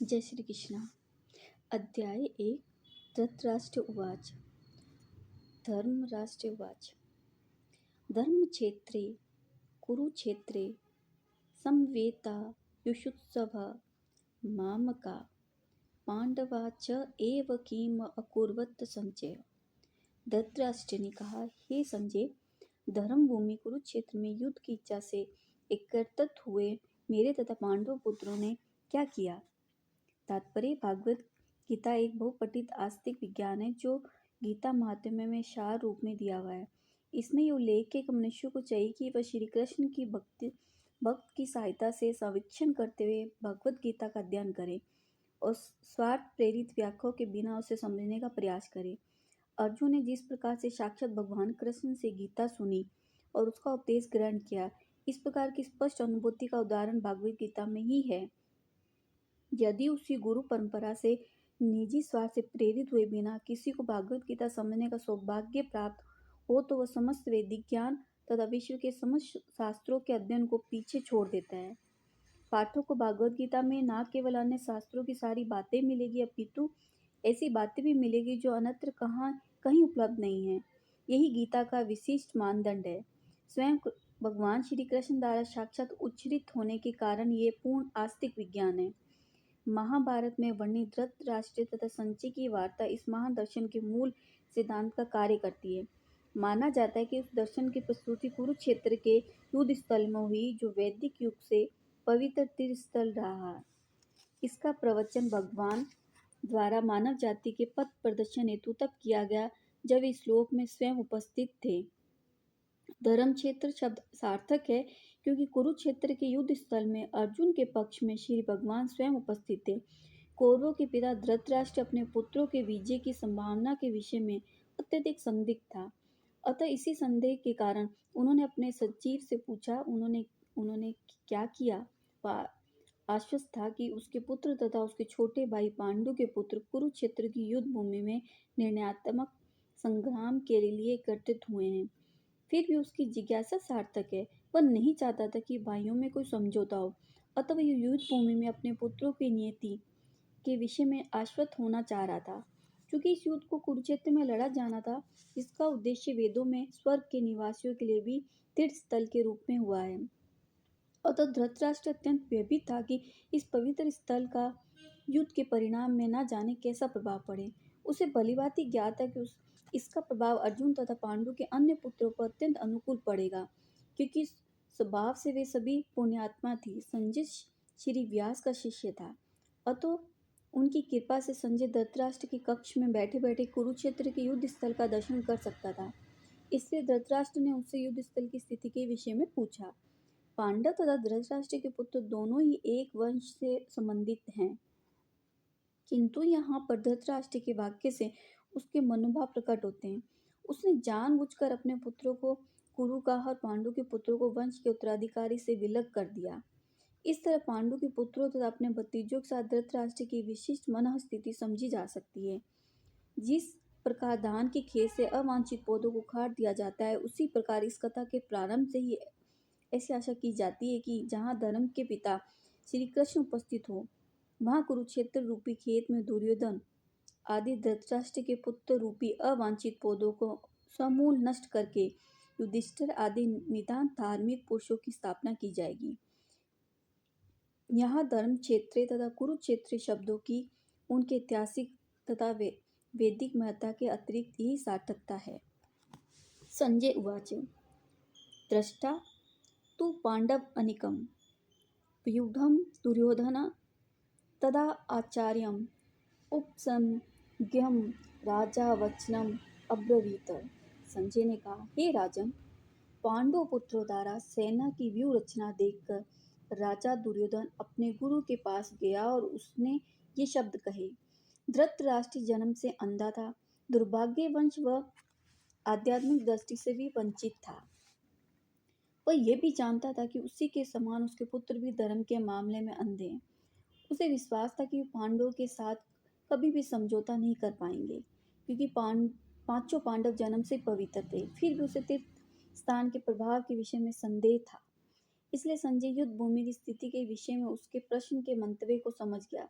जय श्री कृष्ण। अध्याय 1। धृतराष्ट्र उवाच। धर्मराष्ट्र उवाच। धर्मक्षेत्रे कुरुक्षेत्रे समवेतायुषुत्सवः मामका पांडवा च एव किम अकुर्वत संजय। धृतराष्ट्र ने कहा, हे संजय, धर्मभूमि कुरुक्षेत्र में युद्ध की इच्छा से एकत्रित हुए मेरे तथा पांडव पुत्रों ने क्या किया। तात्पर्य: भागवत गीता एक बहुपठित आस्तिक विज्ञान है जो गीता महात्म्य में सार रूप में दिया हुआ है। इसमें ये उल्लेख एक मनुष्य को चाहिए कि वह श्री कृष्ण की भक्त की सहायता से सर्वेक्षण करते हुए भगवत गीता का अध्ययन करे और स्वार्थ प्रेरित व्याख्याओं के बिना उसे समझने का प्रयास करे। अर्जुन ने जिस प्रकार से साक्षात भगवान कृष्ण से गीता सुनी और उसका उपदेश ग्रहण किया, इस प्रकार की स्पष्ट अनुभूति का उदाहरण भगवत गीता में ही है। यदि उसी गुरु परंपरा से निजी स्वार्थ से प्रेरित हुए बिना किसी को भागवत गीता समझने का सौभाग्य प्राप्त हो तो वह समस्त वैदिक ज्ञान तथा विश्व के समस्त शास्त्रों के अध्ययन को पीछे छोड़ देता है। पाठक को भागवत गीता में न केवल अन्य शास्त्रों की सारी बातें मिलेगी, अपितु ऐसी बातें भी मिलेगी जो अन्यत्र कहीं उपलब्ध नहीं है। यही गीता का विशिष्ट मानदंड है। स्वयं भगवान श्री कृष्ण द्वारा साक्षात उच्चरित होने के कारण ये पूर्ण आस्तिक विज्ञान है। महाभारत में वर्णित धृतराष्ट्र तथा संजय की वार्ता इस महान दर्शन के मूल सिद्धांत का कार्य करती है। माना जाता है कि उस दर्शन की प्रस्तुति कुरुक्षेत्र के युद्ध स्थल में हुई, जो वैदिक युग से पवित्र तीर्थ स्थल रहा है। इसका प्रवचन भगवान द्वारा मानव जाति के पथ प्रदर्शन हेतु तब किया गया जब इस श्लोक में स्वयं उपस्थित थे। धर्म क्षेत्र शब्द सार्थक है क्योंकि कुरुक्षेत्र के युद्ध स्थल में अर्जुन के पक्ष में श्री भगवान स्वयं उपस्थित थे। कौरवों के पिता धृतराष्ट्र अपने पुत्रों के विजय की संभावना के विषय में अत्यधिक संदिग्ध था। अतः इसी संदेह के कारण उन्होंने अपने सचिव से पूछा। उन्होंने क्या किया। वह आश्वस्त था कि उसके पुत्र तथा उसके छोटे भाई पांडु के पुत्र कुरुक्षेत्र की युद्ध भूमि में निर्णयात्मक संग्राम के लिए एकत्रित हुए हैं। फिर भी उसकी जिज्ञासा सार्थक है। वह नहीं चाहता था कि भाइयों में कोई समझौता हो, अतः वह युद्ध भूमि में अपने पुत्रों की नियति के विषय में आश्वस्त होना चाह रहा था। क्योंकि इस युद्ध को कुरुक्षेत्र में लड़ा जाना था, इसका उद्देश्य वेदों में स्वर्ग के निवासियों के लिए भी तीर्थ स्थल के रूप में हुआ है। अतः धृतराष्ट्र अत्यंत भयभीत था कि इस पवित्र स्थल का युद्ध के परिणाम में न जाने कैसा प्रभाव पड़े। उसे भलीभांति ज्ञात है कि इसका प्रभाव अर्जुन तथा पांडु के अन्य पुत्रों पर अत्यंत अनुकूल पड़ेगा, क्योंकि स्वभाव से वे सभी पुण्यात्मा थी। संजय श्री व्यास का शिष्य था, अतः उनकी कृपा से संजय धृतराष्ट्र के कक्ष में बैठे बैठे कुरुक्षेत्र के युद्ध स्थल का दर्शन कर सकता था। इसलिए धृतराष्ट्र ने उससे युद्ध स्थल की स्थिति के विषय में पूछा। पांडव तथा धृतराष्ट्र के पुत्र दोनों ही एक वंश से संबंधित हैं, किंतु यहाँ पर धृतराष्ट्र के वाक्य से उसके मनोभाव प्रकट होते हैं। उसने जानबूझकर अपने पुत्रों को कुरु का और पांडु के पुत्रों को वंश के उत्तराधिकारी से विलग कर दिया। इस तरह पांडु के पुत्रों तथा अपने भतीजों के साथ धृतराष्ट्र की विशिष्ट मन स्थिति समझी जा सकती है। जिस प्रकार धान के खेत से अवांछित पौधों को उखाड़ दिया जाता है, उसी प्रकार इस कथा के प्रारंभ से ही ऐसी आशा की जाती है कि जहाँ धर्म के पिता श्री कृष्ण उपस्थित हो, वहाँ कुरुक्षेत्र रूपी खेत में दुर्योधन आदि धृतराष्ट्र के पुत्र रूपी अवांछित पौधों को समूल नष्ट करके युधिष्ठिर आदि निदान धार्मिक पुरुषों की स्थापना की जाएगी। यहाँ धर्म क्षेत्र तथा कुरुक्षेत्र शब्दों की उनके ऐतिहासिक तथा वैदिक महत्ता के अतिरिक्त यही सार्थकता है। संजय उवाच। दृष्टा तु पांडव अनिकम व्यूढ़ं दुर्योधन तदा आचार्यम् उपसंज्ञं राजा वचनम अब्रवीत। संजय ने कहा, हे राजन, पांडव पुत्रों द्वारा सेना की व्यूह रचना देखकर राजा दुर्योधन अपने गुरु के पास गया और उसने ये शब्द कहे। धृतराष्ट्र जन्म से अंधा था, दुर्भाग्यवश वह आध्यात्मिक दृष्टि से भी वंचित था। वह यह भी जानता था कि उसी के समान उसके पुत्र भी धर्म के मामले में अंधे हैं। उसे विश्वास था कि वे पांडवों के साथ कभी भी समझौता नहीं कर पाएंगे, क्योंकि पांचों पांडव जन्म से पवित्र थे। फिर भी उसे तीर्थ स्थान के प्रभाव के विषय में संदेह था। इसलिए संजय युद्ध भूमि की स्थिति के विषय में उसके प्रश्न के मंतव्य को समझ गया।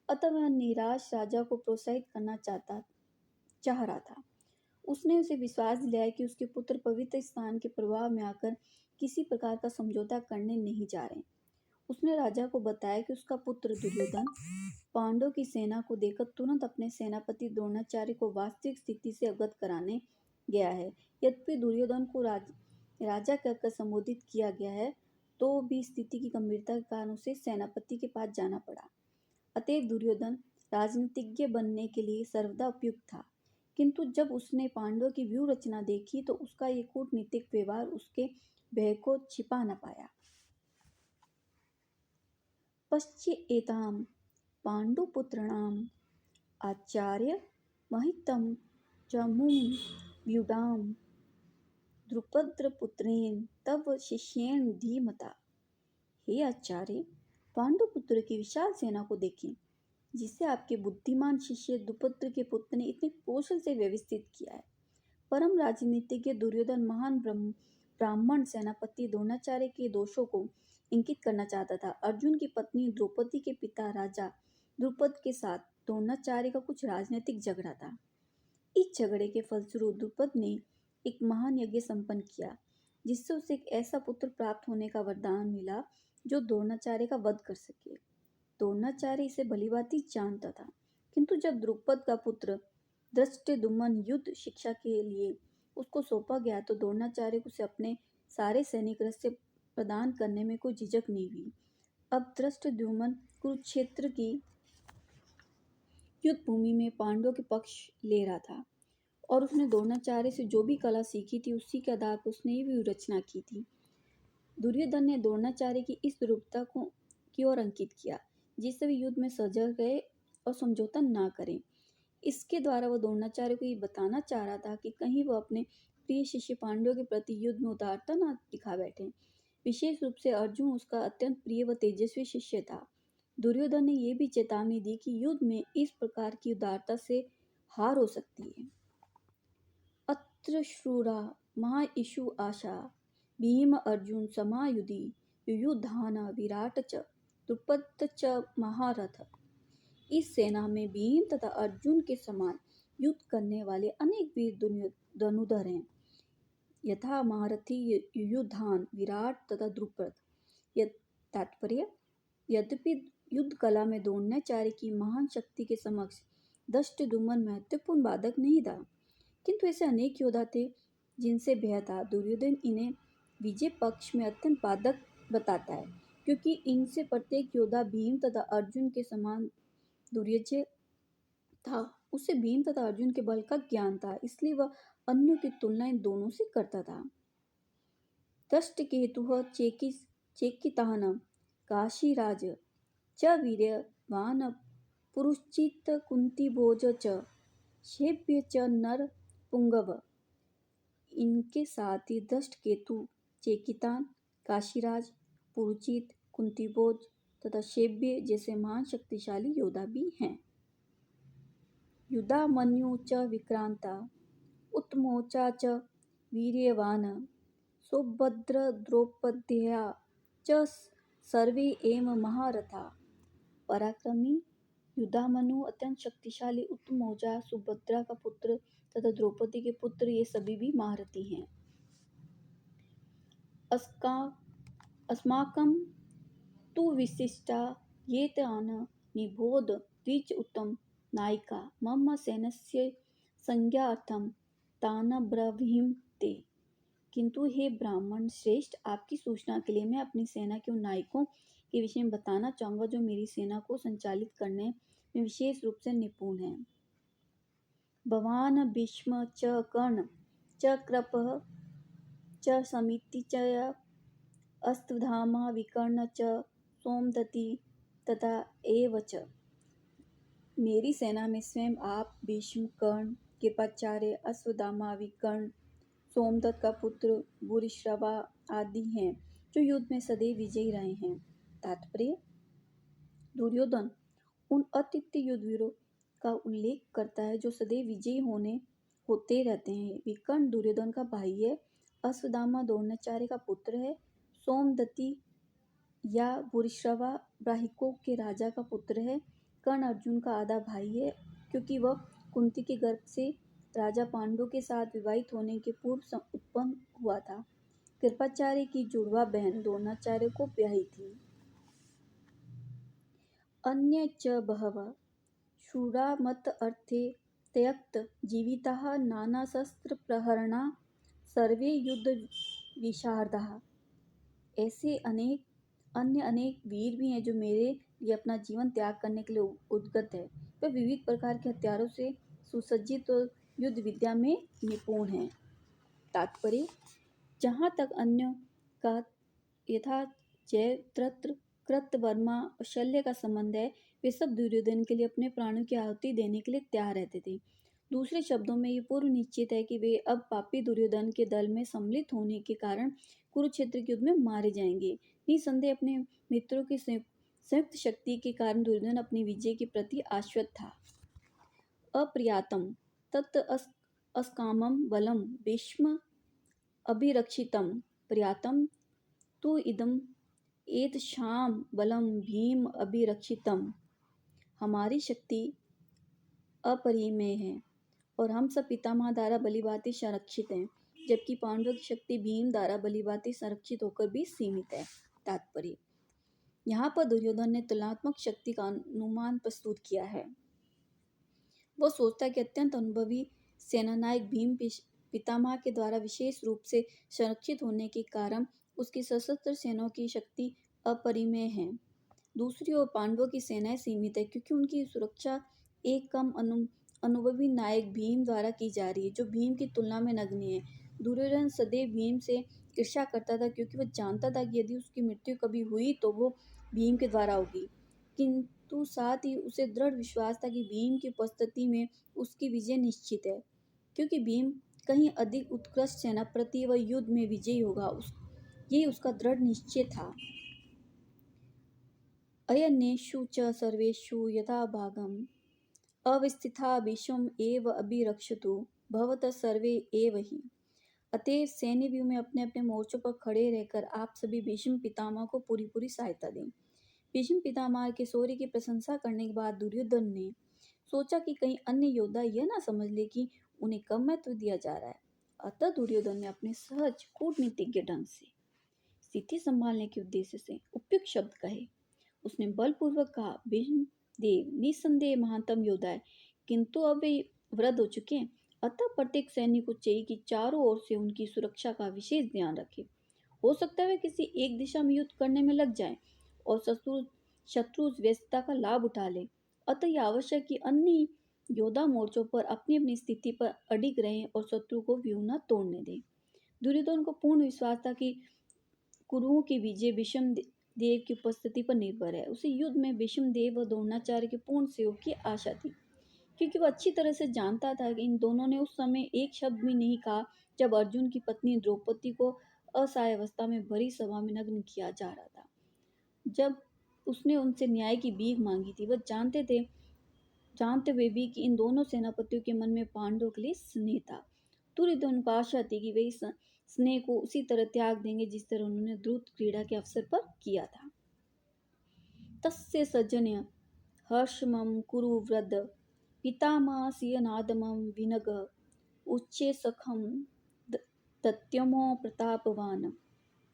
अतः वह निराश राजा को प्रोत्साहित करना चाह रहा था। उसने उसे विश्वास दिलाया कि उसके पुत्र पवित्र स्थान के प्रभाव में आकर किसी प्रकार का समझौता करने नहीं जा रहे। उसने राजा को बताया कि उसका पुत्र दुर्योधन पांडवों की सेना को देखकर तुरंत अपने सेनापति द्रोणाचार्य को वास्तविक स्थिति से अवगत कराने गया है। यद्यपि दुर्योधन को राजा कहकर संबोधित किया गया है, तो भी स्थिति की गंभीरता के कारण उसे सेनापति के पास जाना पड़ा। अतएव दुर्योधन राजनीतिज्ञ बनने के लिए सर्वदा उपयुक्त था, किंतु जब उसने पांडवों की व्यूह रचना देखी तो उसका ये कूटनीतिक व्यवहार उसके भय को छिपा न पाया। पश्चेताम पांडुपुत्राणाम आचार्य महितम च मुं व्युडाम द्रुपदपुत्रेण तव शिष्येण धीमता। हे आचार्य, पांडुपुत्र की विशाल सेना को देखें, जिसे आपके बुद्धिमान शिष्य द्रुपद के पुत्र ने इतने कौशल से व्यवस्थित किया है। परम राजनीतिज्ञ दुर्योधन महान ब्राह्मण सेनापति द्रोणाचार्य के दोषों को इंगित करना चाहता था। अर्जुन की पत्नी द्रौपदी के पिता राजा द्रुपद के साथ द्रोणाचार्य का कुछ राजनीतिक झगड़ा था। इस झगड़े के फलस्वरूप द्रुपद ने एक महान यज्ञ संपन्न किया, जिससे उसे एक ऐसा पुत्र प्राप्त होने का वरदान मिला जो द्रोणाचार्य का वध कर सके। द्रोणाचार्य इसे भलीभांति जानता था, किंतु जब द्रुपद का पुत्र धृष्टद्युम्न युद्ध शिक्षा के लिए उसको सौंपा गया तो द्रोणाचार्य को उसे अपने सारे सैनिक रथ प्रदान करने में कोई झिझक नहीं हुई। अब धृष्टद्युम्न कुरुक्षेत्र की युद्ध भूमि में पांडवों के पक्ष ले रहा था और उसने द्रोणाचार्य से जो भी कला सीखी थी उसी के आधार पर उसने ये भी रचना की थी। दुर्योधन ने द्रोणाचार्य की इस दुर्बलता की ओर अंकित किया, जिससे वे युद्ध में सजग गए और समझौता ना करें। इसके द्वारा वह द्रोणाचार्य को ये बताना चाह रहा था कि कहीं वह अपने प्रिय शिष्य पांडवों के प्रति युद्ध में उदारता ना दिखा बैठे। विशेष रूप से अर्जुन उसका अत्यंत प्रिय व तेजस्वी शिष्य था। दुर्योधन ने यह भी चेतावनी दी कि युद्ध में इस प्रकार की उदारता से हार हो सकती है। अत्र श्रूरा महाइषु आशा भीम अर्जुन समायुधि युयुधान विराट च द्रुपद च महारथ। इस सेना में भीम तथा अर्जुन के समान युद्ध करने वाले अनेक वीर धनुधर हैं, यथा महारथी युयुधान, विराट तथा द्रुपद। तात्पर्य, यद्यपि युद्ध कला में द्रोणाचार्य की महान शक्ति के समक्ष धृष्टद्युम्न महत्वपूर्ण बाधक नहीं था, किंतु ऐसे अनेक योद्धा थे जिनसे भय था। दुर्योधन इन्हें विजय पक्ष में अत्यंत बाधक बताता है, क्योंकि इनसे प्रत्येक योद्धा भीम तथा अर्जुन के समान दुर्जय था। उसे भीम तथा अर्जुन के बल का ज्ञान था, इसलिए वह अन्यों की तुलना इन दोनों से करता था। दृष्टकेतुः चेकितान काशीराज च वीर्यवान पुरुश्चित् कुंतीभोज च शैब्य च नर पुंगव। इनके साथ ही दृष्टकेतु, चेकितान, काशीराज, पुरुचित, कुंतीभोज तथा शैब्य जैसे महान शक्तिशाली योद्धा भी हैं। युधामन्यु च विक्रांता उत्तमोचा च वीर्यवान सौभद्र द्रौपद्या च सर्वे एव महारथा। पराक्रमी युधामनु अत्यंत शक्तिशाली उत्तमौजा, सुभद्रा का पुत्र तथा द्रौपदी के पुत्र, ये सभी भी महारथी हैं। अस्माकं तु विशिष्टा ये तान निबोध द्विज उत्तम नायिका मम सैन्यस्य संज्ञार्थं तानब्रवीम ते। किंतु हे ब्राह्मण श्रेष्ठ, आपकी सूचना के लिए मैं अपनी सेना के उन नायकों के विषय में बताना चाहूँगा जो मेरी सेना को संचालित करने में विशेष रूप से निपुण हैं। भवान भीष्म च कर्ण च कृपः च समिति च अश्वत्थामा विकर्ण च सोमदत्ति तथा एव च। मेरी सेना में स्वयं आप, भीष्म, कर्ण, कृपाचार्य, अश्वत्थामा, विकर्ण, सोमदत्त का पुत्र भूरिश्रवा आदि हैं, जो युद्ध में सदैव विजयी रहे हैं। तात्पर्य, दुर्योधन उन अद्वितीय युद्धवीरों का उल्लेख करता है जो सदैव विजयी होते रहते हैं। विकर्ण दुर्योधन का भाई है, अश्वत्थामा द्रोणाचार्य का पुत्र है, सोमदत्ति या भूरिश्रवा ब्राह्मणों के राजा का पुत्र है, कर्ण अर्जुन का आधा भाई है, क्योंकि वह कुंती के गर्भ से राजा पांडु के साथ विवाहित होने के पूर्व उत्पन्न हुआ था। कृपाचार्य की जुड़वा बहन द्रोणाचार्य को ब्याही थी। अन्य च बहवः शूरा मत अर्थे त्यक्त जीविताः नानाशस्त्रप्रहरणा सर्वे युद्ध विशारदाः। ऐसे अन्य अनेक वीर भी हैं जो मेरे लिए अपना जीवन त्याग करने के लिए उद्गत है। वे विविध प्रकार के हथियारों से सुसज्जित और युद्ध विद्या में निपुण हैं। तात्पर्य: जहाँ तक अन्यों का यथा जयद्रथ, कृतवर्मा और शल्य का संबंध है, वे सब दुर्योधन के लिए अपने प्राणों की आहुति देने के लिए तैयार रहते थे। दूसरे शब्दों में ये पूर्व निश्चित है कि वे अब पापी दुर्योधन के दल में सम्मिलित होने के कारण कुरुक्षेत्र के युद्ध में मारे जाएंगे। निसंदेह अपने मित्रों की संयुक्त शक्ति के कारण दुर्योधन अपनी विजय के प्रति आश्वस्त था। अप्रियातम तत् अस्कामम बलम भीष्म अभिरक्षितम पर्यातम तु इदम एतशाम बलम भीम अभिरक्षितम। हमारी शक्ति अपरिमेय है और हम सब पितामह द्वारा बलिभांति संरक्षित हैं, जबकि पांडवों की शक्ति भीम द्वारा बलिभांति संरक्षित होकर भी सीमित है। तात्पर्य: यहाँ पर दुर्योधन ने तुलनात्मक शक्ति का अनुमान प्रस्तुत किया है। वह सोचता है कि अत्यंत अनुभवी सेनानायक भीम पितामह के द्वारा विशेष रूप से संरक्षित होने के कारण उसकी सशस्त्र सेनाओं की शक्ति अपरिमेय है। दूसरी ओर पांडवों की सेनाएं सीमित है, क्योंकि उनकी सुरक्षा एक कम अनुभवी नायक भीम द्वारा की जा रही है, जो भीम की तुलना में नगण्य है। दुर्योधन सदैव भीम से ईर्ष्या करता था, क्योंकि वह जानता था कि यदि उसकी मृत्यु कभी हुई तो वो भीम के द्वारा होगी, किंतु साथ ही उसे दृढ़ विश्वास था कि भीम की उपस्थिति में उसकी विजय निश्चित है, क्योंकि भीम कहीं अधिक उत्कृष्ट सेनापति व युद्ध में विजयी होगा। यही उसका दृढ़ निश्चय था। अयनेषु च सर्वेषु यथा भागम अवस्थिता भीष्म एव अभिरक्षतु भवतः सर्वे एव ही। अतएव सैन्य व्यूह में अपने अपने मोर्चों पर खड़े रहकर आप सभी भीष्म पितामह को पूरी सहायता दें। भीष्म पितामह के शौर्य की प्रशंसा करने के बाद दुर्योधन ने सोचा कि कहीं अन्य योद्धा यह ना समझ ले कि उन्हें कम महत्व दिया जा रहा है। अतः दुर्योधन ने अपने सहज कूटनीतिज्ञ ढंग से स्थिति संभालने के उद्देश्य से उपयुक्त शब्द कहे। उसने बलपूर्वक कहा, भीष्म देव निसंदेह महानतम योद्धा है, किंतु अब वे वृद्ध हो चुके हैं। अतः प्रत्येक सैनिक को चाहिए कि चारों ओर से उनकी सुरक्षा का विशेष ध्यान रखे। हो सकता है वे किसी एक दिशा में युद्ध करने में लग जाएं और शत्रु उस व्यस्तता का लाभ उठा ले। अतः यह आवश्यक कि अन्य योद्धा मोर्चों पर अपनी अपनी स्थिति पर अडिग रहें और शत्रु को व्यूह न तोड़ने दें। दुर्योधन को पूर्ण विश्वास था कि कुरुओं की विजय भीष्म देव की उपस्थिति पर निर्भर है। उसे युद्ध में भीष्म देव व द्रोणाचार्य के पूर्ण सहयोग की आशा थी, क्योंकि वह अच्छी तरह से जानता था कि इन दोनों ने उस समय एक शब्द भी नहीं कहा जब अर्जुन की पत्नी द्रौपदी को असहाय अवस्था में भरी सभा में नग्न किया जा रहा था। जब उसने उनसे न्याय की भीख मांगी थी, वह जानते हुए भी कि इन दोनों सेनापतियों के मन में पांडवों के लिए स्नेह था। दुर्योधन को आशा थी कि वे इस स्नेह को उसी तरह त्याग देंगे जिस तरह उन्होंने द्रुत क्रीड़ा के अवसर पर किया था। तस्य सजन्य हर्षमं कुरु वृद्ध पितामह सियनादमं विनग उच्चे सखम दत्यमो प्रतापवान।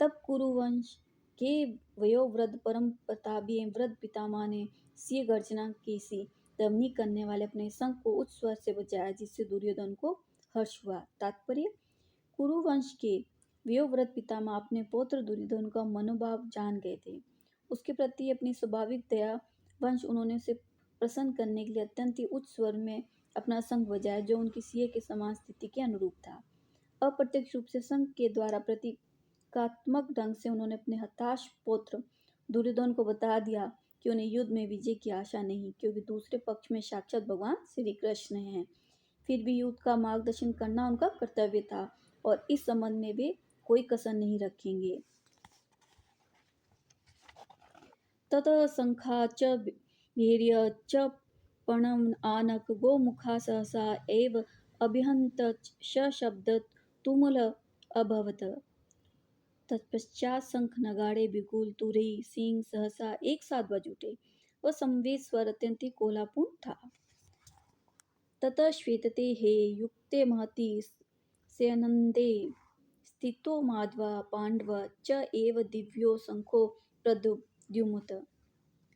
तब कुरुवंश के वयोवृद्ध परम प्रतापी वृद्ध पितामह ने सिंह गर्जना की सी ध्वनि करने वाले अपने शंख को उच्च स्वर से बजाया, जिससे दुर्योधन को हर्ष हुआ। तात्पर्य: कुरुवंश के वयोवृद्ध पितामह अपने पौत्र दुर्योधन का मनोभाव जान गए थे। उसके प्रति अपनी स्वाभाविक दया वंश उन्होंने उसे प्रसन्न करने के लिए अत्यंत ही उच्च स्वर में अपना शंख बजाया, जो उनकी सिंह के समान स्थिति के अनुरूप था। अप्रत्यक्ष रूप से शंख के द्वारा प्रतीकात्मक ढंग से उन्होंने अपने हताश पौत्र दुर्योधन को बता दिया कि उन्हें युद्ध में विजय की आशा नहीं, क्योंकि दूसरे पक्ष में साक्षात भगवान श्री कृष्ण हैं। फिर भी युद्ध का मार्गदर्शन करना उनका कर्तव्य था और इस संबंध में वे कोई कसर नहीं रखेंगे। ततः शंखा च वीर्य च पर्णम आनक गोमुखा सहसा एव अभिहंत शब्द तुमुल अभवत। तत्पश्चात शंख नगाड़े बिगुल तुरही सिंह सहसा एक साथ बज उठे। वह संवेद स्वर अत्यंत ही कोलापूर्ण था। ततः श्वेतते हे युक्ते महति स्यनन्दे स्थितो माधव पांडव च एव दिव्यो शंखो प्रद्युम्नत।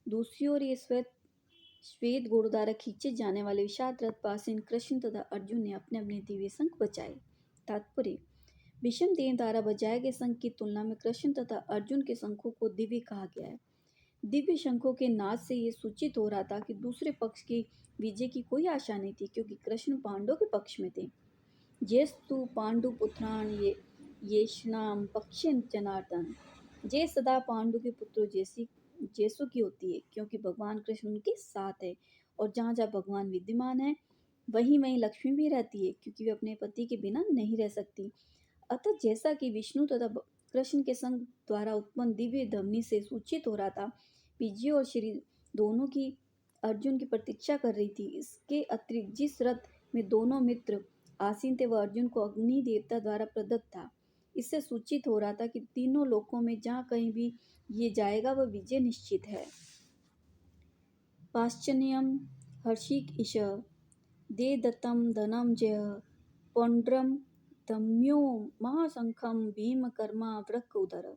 दूसरी ओर ये श्वेत श्वेत घोड़ों द्वारा खींचे जाने वाले विषाद रथ पासीन कृष्ण तथा अर्जुन ने अपने अपने दिव्य शंख बजाए। तात्पर्य: भीष्म देव द्वारा बजाए गए शंख की तुलना में कृष्ण तथा अर्जुन के शंखों को दिव्य कहा गया है। दिव्य शंखों के नाद से ये सूचित हो रहा था कि दूसरे पक्ष की विजय की कोई आशा नहीं थी, क्योंकि कृष्ण पांडवों के पक्ष में थे। जेस्तु पांडुपुत्राण येषणाम पक्षे जनार्दन। जय सदा पांडु के पुत्रों जैसी जैसु की होती है, क्योंकि भगवान कृष्ण उनके साथ है, और जहाँ जहाँ भगवान विद्यमान है वहीं वहीं लक्ष्मी भी रहती है, क्योंकि वे अपने पति के बिना नहीं रह सकती। अतः जैसा कि विष्णु तथा कृष्ण के संग द्वारा उत्पन्न दिव्य ध्वनि से सूचित हो रहा था, विजय और श्री दोनों की अर्जुन की प्रतीक्षा कर रही थी। इसके अतिरिक्त जिस रथ में दोनों मित्र आसीन थे वह अर्जुन को अग्नि देवता द्वारा प्रदत्त था। इससे सूचित हो रहा था कि तीनों लोकों में जहाँ कहीं भी ये जाएगा वह विजय निश्चित है। पाश्चन्यम हर्षिक दे दत्तम धनम जय पौंड्रम दम्यो महाशंखम भीम कर्मा वृक उदर।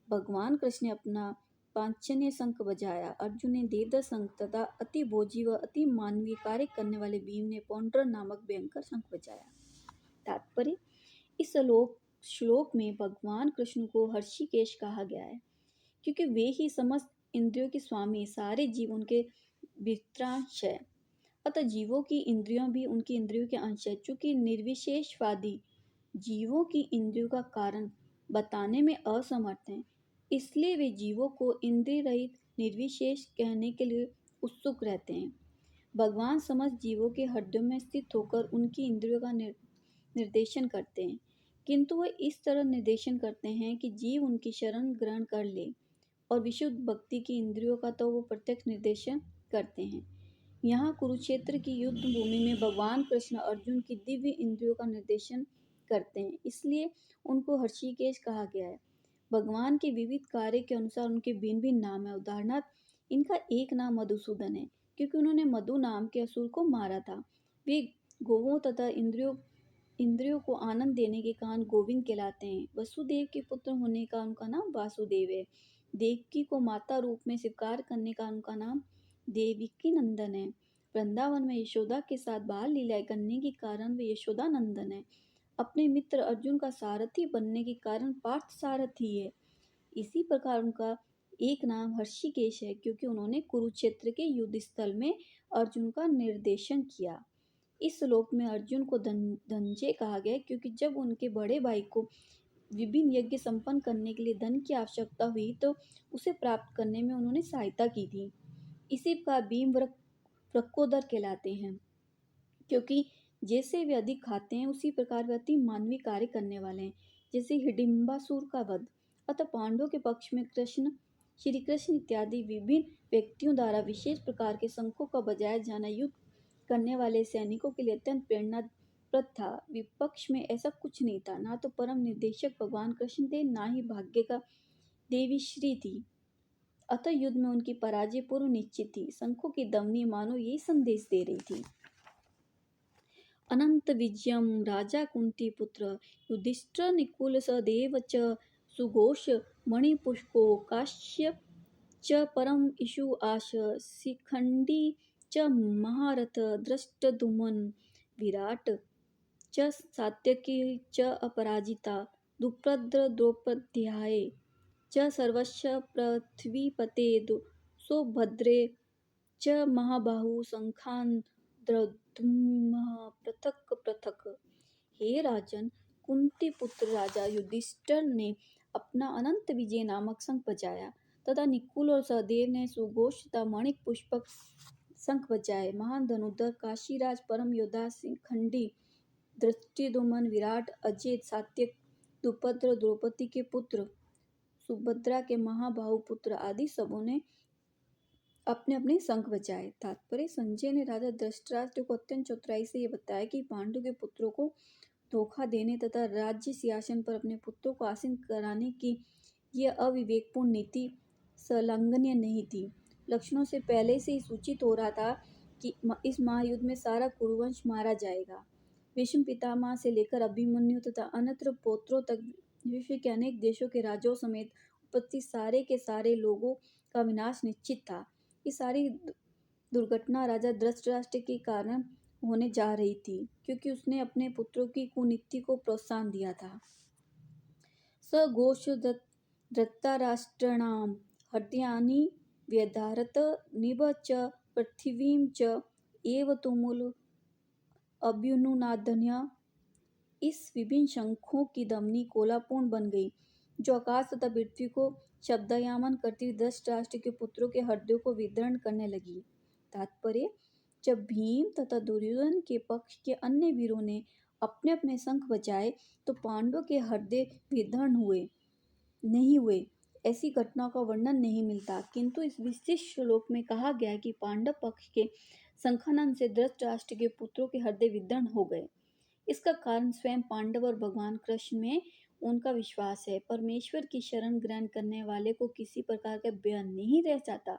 भगवान कृष्ण ने अपना पांचजन्य शंख बजाया, अर्जुन ने देवदत्त शंख तथा अति भोजी व अति मानवीय कार्य करने वाले भीम ने पौंड्र नामक भयंकर शंख बजाया। तात्पर्य: इस श्लोक में भगवान कृष्ण को हर्षिकेश कहा गया है, क्योंकि वे ही समस्त इंद्रियों के स्वामी, सारे जीव उनके वित्रांश है। अतः जीवों की इंद्रियों भी उनकी इंद्रियों के अंश है। चूंकि निर्विशेषवादी जीवों की इंद्रियों का कारण बताने में असमर्थ हैं, इसलिए वे जीवों को इंद्रिय रहित निर्विशेष कहने के लिए उत्सुक रहते हैं। भगवान समस्त जीवों के हृदय में स्थित होकर उनकी इंद्रियों का निर्देशन करते हैं, किंतु वे इस तरह निर्देशन करते हैं कि जीव उनकी शरण ग्रहण कर ले, और विशुद्ध भक्ति की इंद्रियों का तो वो प्रत्यक्ष निर्देशन करते हैं। यहाँ कुरुक्षेत्र की युद्ध भूमि में भगवान कृष्ण अर्जुन की दिव्य इंद्रियों का निर्देशन करते हैं, इसलिए उनको हर्षिकेश कहा गया है। भगवान के विविध कार्य के अनुसार उनके भिन्न भिन्न नाम है। उदाहरणार्थ, इनका एक नाम मधुसूदन है, क्योंकि उन्होंने मधु नाम के असुर को मारा था। वे गोवों तथा इंद्रियों को आनंद देने के कारण गोविंद कहलाते हैं। वसुदेव के पुत्र होने का उनका नाम वासुदेव है। देवकी को माता रूप में स्वीकार करने का उनका नाम देवकी नंदन है। वृंदावन में यशोदा के साथ बाल लीलाएं करने के कारण वे यशोदा नंदन है। अपने मित्र अर्जुन का सारथी बनने के कारण पार्थ सारथी है। इसी प्रकार उनका एक नाम हर्षिकेश है, क्योंकि उन्होंने कुरुक्षेत्र के युद्ध स्थल में अर्जुन का निर्देशन किया। इस श्लोक में अर्जुन को धनंजय कहा गया, क्योंकि जब उनके बड़े भाई को विभिन्न यज्ञ संपन्न करने के लिए धन की आवश्यकता हुई तो उसे प्राप्त करने में उन्होंने सहायता की थी। इसी प्रकार भीम वृकोदर कहलाते हैं, क्योंकि जैसे वे अधिक खाते हैं उसी प्रकार वे अति मानवीय कार्य करने वाले हैं, जैसे हिडिंबासुर का वध। अतः पांडवों के पक्ष में श्री कृष्ण इत्यादि विभिन्न व्यक्तियों द्वारा विशेष प्रकार के शंखों का बजाया जाना युद्ध करने वाले सैनिकों के लिए अत्यंत प्रेरणाप्रद था। विपक्ष में ऐसा कुछ नहीं था, ना तो परम निर्देशक भगवान कृष्ण थे, ना ही भाग्य का देवी श्री थी। अतः युद्ध में उनकी पराजय पूर्व निश्चित थी। शंखों की ध्वनि मानो ये संदेश दे रही थी। अनंत विजयम राजा कुंती पुत्र युधिष्ठिर निकुल सदेव च सुघोष मणिपुष्पो काश्यप च परम इषु आश शिखंडी च महारथ दृष्टद्युम्न विराट च सात्यकी च अपराजिता दुप्रद्र द्रौपद्याय च सर्वस्य पृथ्वीपते सौभद्रे च महाबाहु शंखान द्रद्युम्नः पृथक पृथक। हे राजन, कुंती पुत्र राजा युधिष्ठिर ने अपना अनंत विजय नामक शंख बजाया तथा निकुल और सहदेव ने सुघोष तथा मणिक पुष्पक शंख बजाए। महान धनुर्धर काशीराज परम योद्धा शिखंडी दृष्टिद्युम्न विराट अजय सात्यक दुपद्र द्रौपदी के पुत्र सुभद्रा के महाबाहु पुत्र आदि सबों ने अपने अपने शंख बजाए। तात्पर्य: संजय ने राजा धृतराष्ट्र को अत्यंत चतुराई से यह बताया कि पांडु के पुत्रों को धोखा देने तथा राज्य सिंहासन पर अपने पुत्रों को आसीन कराने की यह अविवेकपूर्ण नीति संलग्न नहीं थी। लक्षणों से पहले से ही सूचित हो रहा था कि इस महायुद्ध में सारा कुरुवंश मारा जाएगा। भीष्म पितामह से लेकर अभिमन्यु तथा अनंत पौत्रों तक विश्व के अनेक देशों के राजाओं समेत उपस्थित सारे के सारे लोगों का विनाश निश्चित था। ये सारी दुर्घटना राजा धृतराष्ट्र के कारण होने जा रही थी, क्योंकि उसने अपने पुत्रों की कुनीति को प्रोत्साहन दिया था। स घोष धृतराष्ट्राणां हृदयानि व्यधारत निभ च पृथिवीं च एव तुमुल अभ्युन्नादन्य। इस विभिन्न शंखों की ध्वनि कोलापूर्ण बन गई, जो आकाश तथा पृथ्वी को शब्दयामन करती हुई धृतराष्ट्र के पुत्रों के हृदयों को विदीर्ण करने लगी। तात्पर्य: जब भीम तथा दुर्योधन के पक्ष के अन्य वीरों ने अपने अपने शंख बजाए तो पांडवों के हृदय विदीर्ण नहीं हुए। ऐसी घटना का वर्णन नहीं मिलता, किंतु इस विशेष श्लोक में कहा गया है कि पांडव पक्ष के शंखानंद से धृतराष्ट्र के पुत्रों के हृदय विदीर्ण हो गए। इसका कारण स्वयं पांडव और भगवान कृष्ण में उनका विश्वास है। परमेश्वर की शरण ग्रहण करने वाले को किसी प्रकार का भय नहीं रह जाता,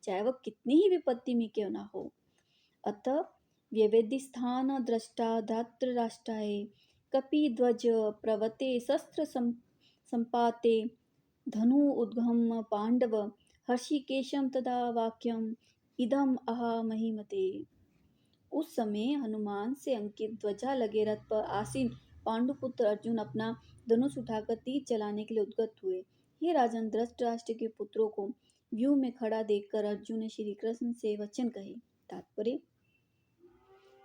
चाहे वह कितनी ही विपत्ति में क्यों न हो। अतः व्यवेदिस्थान दृष्टा धातराष्ट्राय कपिध्वज प्रवते शस्त्र संपाते धनु उद्गम पांडव हर्षिकेशम तदा वाक्यम इदम आहा महिमते। उस समय हनुमान से अंकित ध्वजा लगे रथ पर आसीन पांडुपुत्र अर्जुन अपना धनुष उठाकर तीर चलाने के लिए उद्यत हुए। हे राजन, धृतराष्ट्र के पुत्रों को व्यूह में खड़ा देखकर अर्जुन ने श्री कृष्ण से वचन कहे। तात्पर्य: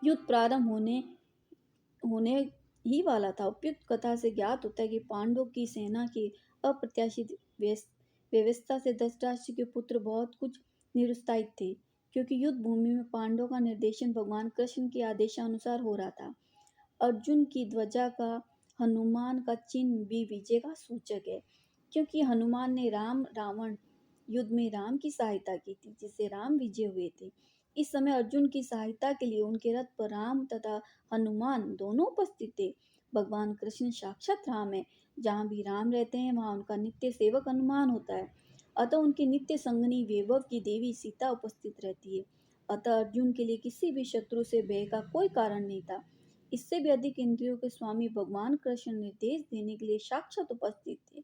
युद्ध प्रारंभ होने ही वाला था। उपयुक्त कथा से ज्ञात होता है कि पांडवों की सेना की अप्रत्याशित व्यवस्था से धृतराष्ट्र के पुत्र बहुत कुछ निरुत्साहित थे, क्योंकि युद्ध भूमि में पांडवों का निर्देशन भगवान कृष्ण के आदेशानुसार हो रहा था। अर्जुन की ध्वजा का हनुमान का चिन्ह भी विजय का सूचक है, क्योंकि हनुमान ने रावण युद्ध में राम की सहायता की थी, जिससे राम विजय हुए थे। इस समय अर्जुन की सहायता के लिए उनके रथ पर राम तथा हनुमान दोनों उपस्थित थे। भगवान कृष्ण साक्षात राम है। जहाँ भी राम रहते हैं वहाँ उनका नित्य सेवक हनुमान होता है। अतः उनकी नित्य संगनी वैभव की देवी सीता उपस्थित रहती है। अतः अर्जुन के लिए किसी भी शत्रु से भय का कोई कारण नहीं था। इससे भी अधिक इंद्रियों के स्वामी भगवान कृष्ण निर्देश देने के लिए साक्षात उपस्थित थे।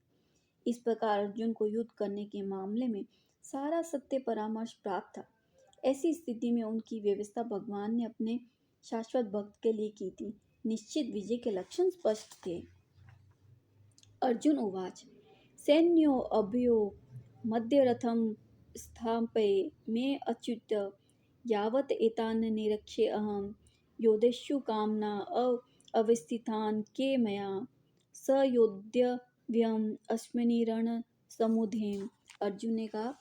इस प्रकार अर्जुन को युद्ध करने के मामले में सारा सत्य परामर्श प्राप्त था। ऐसी स्थिति में उनकी व्यवस्था भगवान ने अपने शाश्वत भक्त के लिए की थी। निश्चित विजय के लक्षण स्पष्ट थे। अर्जुन उवाच: सैन्यो अभयो मध्यरथम स्थापय मे अच्युत यावत् एतान् निरक्ष्य अहं योद्धेषु कामना अवस्थितान् के मया स योद्धव्यम् अस्मिन् रणसमुद्यमे। अर्जुन ने कहा,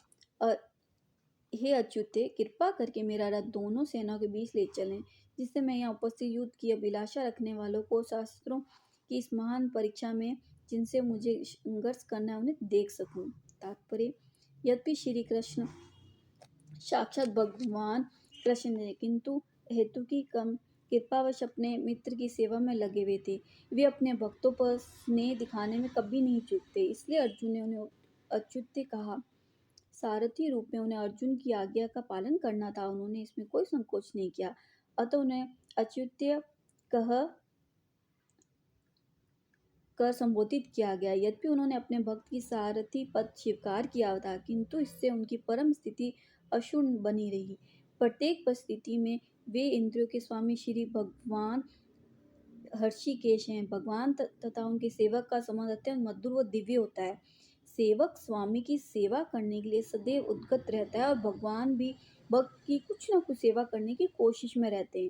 हे अच्युते, कृपा करके मेरा रथ दोनों सेनाओं के बीच ले चलें, जिससे मैं यहाँ उपस्थित युद्ध की अभिलाषा रखने वालों को शास्त्रों की इस महान परीक्षा में जिनसे मुझे संघर्ष करना है उन्हें देख सकूं। तात्पर्य: यद्यपि श्री कृष्ण साक्षात भगवान कृष्ण ने, किंतु हेतु की कृपावश अपने मित्र की सेवा में लगे हुए थे। वे अपने भक्तों पर स्नेह दिखाने में कभी नहीं चूकते। इसलिए अर्जुन ने उन्हें अच्युत कहा। सारथी रूप में उन्हें अर्जुन की आज्ञा का पालन करना था। उन्होंने इसमें कोई संकोच नहीं किया। अतः उन्हें अच्युत्य कह कर संबोधित किया गया। यद्यपि उन्होंने अपने भक्त की सारथी पद स्वीकार किया था, किंतु इससे उनकी परम स्थिति अक्षुण्ण बनी रही। प्रत्येक परिस्थिति में वे इंद्रियों के स्वामी श्री भगवान हर्षिकेश हैं। भगवान तथा उनके सेवक का संबंध अत्यंत मधुर व दिव्य होता है। सेवक स्वामी की सेवा करने के लिए सदैव उद्यत रहता है और भगवान भी भक्त की कुछ न कुछ सेवा करने की कोशिश में रहते हैं।